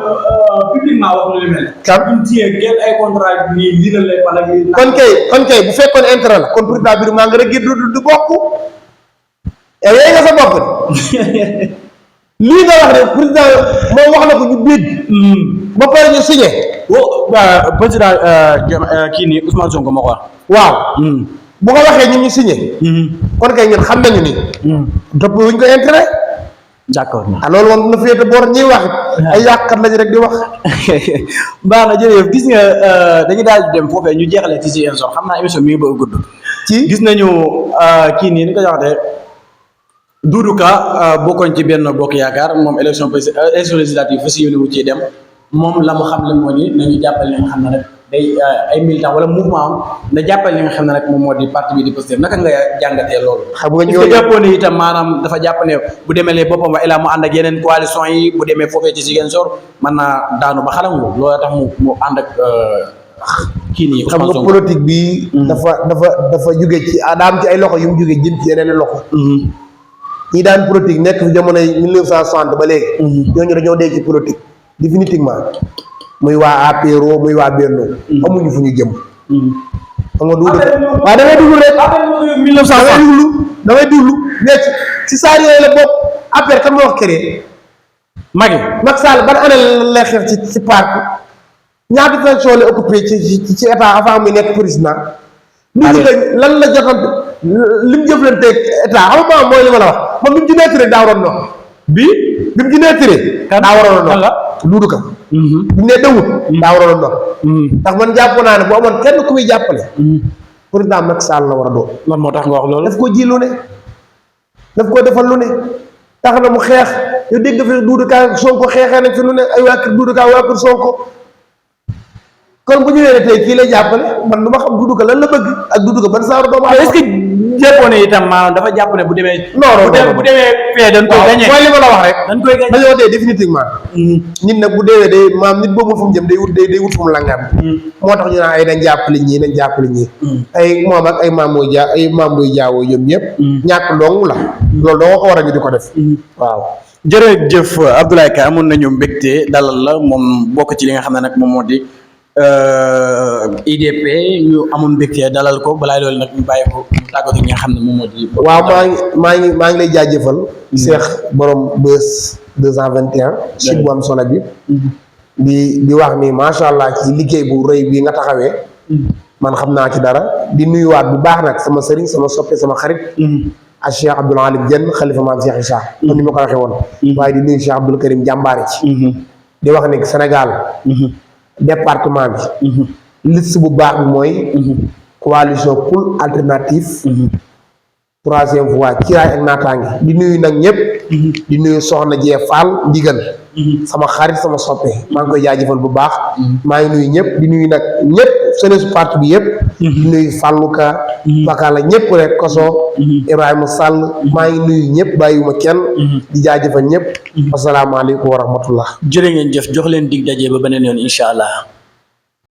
publiquement wax lu mel. kan buñ téye kenn ay contrat nii lii la lay fal ak lii. kon kay bu fekkoon intérêt la kon président Birame Mangara gi du bokk. yow yooyu nga sa bopp lii nga wax rek président moom wax na ko ñu dégg. ba pare ñu signé. président kii nii Ousmane Sonko moo ko wax. waaw. bu ko waxee ñun ñu signé. kon kay ñun xam nañu ni. topp wuñ ko intérêt. d'accord. loolu moom na féete boor ñuy wax ay yàqkat lañu rek di wax. baax na jërëjëf gis nga dañu daal di dem foofee ñu jeexalee ci émission xam naa émission mi ngi bëgg a gudd. ci gis nañu kii nii ni ko waxatee Doudou Ka bokkoon ci benn bokk yaakaar moom élection législative fa si yónni wu ci dem moom la mu xam le moo ni nañu jàppale li nga xam ne rek day ay militant wala mouvement am na jàppale li nga xam ne rek moom moo di parti bi di Pastef naka nga jàngatee loolu. xam nga ñooñu jàppoon ne itam maanaam dafa jàpp ne bu demee lee boppam wa ilaa mu ànd ak yeneen coalition yi bu demee foofee ci Ziguinchor mën naa daanu ba xalangu loolu tax mu ànd ak kii nii. xam nga politique bi. dafa jóge ci daam ci ay loxo yu mu jóge jëm ci yeneen loxo. ñi daan politique nekk fi jamonoy 1960 ba léegi. ñooñu dañoo dee ci politique définitivement muy waa APRO muy waa Benno amuñu fu ñu jëm. xam nga du waaw da ngay duglu rek. 1960 da ngay duglu mais ci saa yooyu la bopp APR kan moo wax créé. Macky Sall ban année la xeex ci parc ñaata fonction la occupé ci état avant muy nekk président. lan la jotoon li mu jëflanteeg état xam nga mooy li ma la wax moom bi mu ci neetiree daa waroon noonu. bi mu ci neetiree. daa waroon noonu Doudou Ka. bi mu ne dawut. daa waroon noonu. ndax man jàpp naa ne bu amoon kenn ku muy jàppale. président Macky Sall la war a doon. lan moo tax nga wax loolu. daf ko ji lu ne daf ko defal lu ne tax na mu xeex yow dégg nga fi Doudou Ka Sonko xeexee nañ fi lu ne ay waa kër Doudou Ka waa kër Sonko. kon bu ñu nee tey kii lay jàppale man lu ma xam Doudou Ka lan la bëgg ak Doudou Ka ban saaru doomu est-ce que jàppoon ne itam maanaam dafa jàpp ne bu demee. non bu demee fee dañ koy gagné mooy li ma la wax rek. dañ koy gagné dañoo dee définitivement. nit nag bu deewee day maam nit boobu fu mu jëm day wut fu mu langaam. moo tax ñu naan ay nañ jàppale ñii. ay moom ak ay maam booy jaawoo ñoom ñëpp. ñàkk dong la. loolu doo ko war a ñu di ko def. waaw. jërëjëf Abdoulaye Ka amoon nañu mbégte dalal la moom bokk ci li nga xam ne nag moom moo di IDP ñu amoon mbégte dalal ko balaa loolu nag ñu bàyyi ko mu tàggatoo ñi nga xam ne moom moo di. waaw maa ngi lay jaajëfal. Cheikh borom Buzz 221. si bu am solo bi. di wax ni macha allah ci liggéey bu rëy bi nga taxawee. man xam naa ci dara di nuyuwaat bu baax nag sama sëriñ sama soppe sama xarit. ak Cheikh Abdoul Alim Dieng xalifa maam Cheikh Issa. kon ni ma ko waxee woon. waaye di nuyu Cheikh Abdoul Karim jàmbaare ci. di wax ni Sénégal. département bi. liste bu baax bi mooy. coalition pour alternative. troisième fois kiiraay ak naataange di nuyu nag ñëpp di nuyu soxna Jee Fall ndigal sama xarit sama soppe maa ngi koy jaajëfal bu baax maa ngi nuyu ñëpp di nuyu nag ñëpp jeunesse parti bi yëpp di nuyu Falluka Bakala ñëpp rek Koso Ibrahima Sall maa ngi nuyu ñëpp bàyyiwuma kenn di jaajëfal ñëpp asalaamaaleykum wa rahmatullah jërë ngeen jëf jox leen dig daje ba beneen yoon incha allah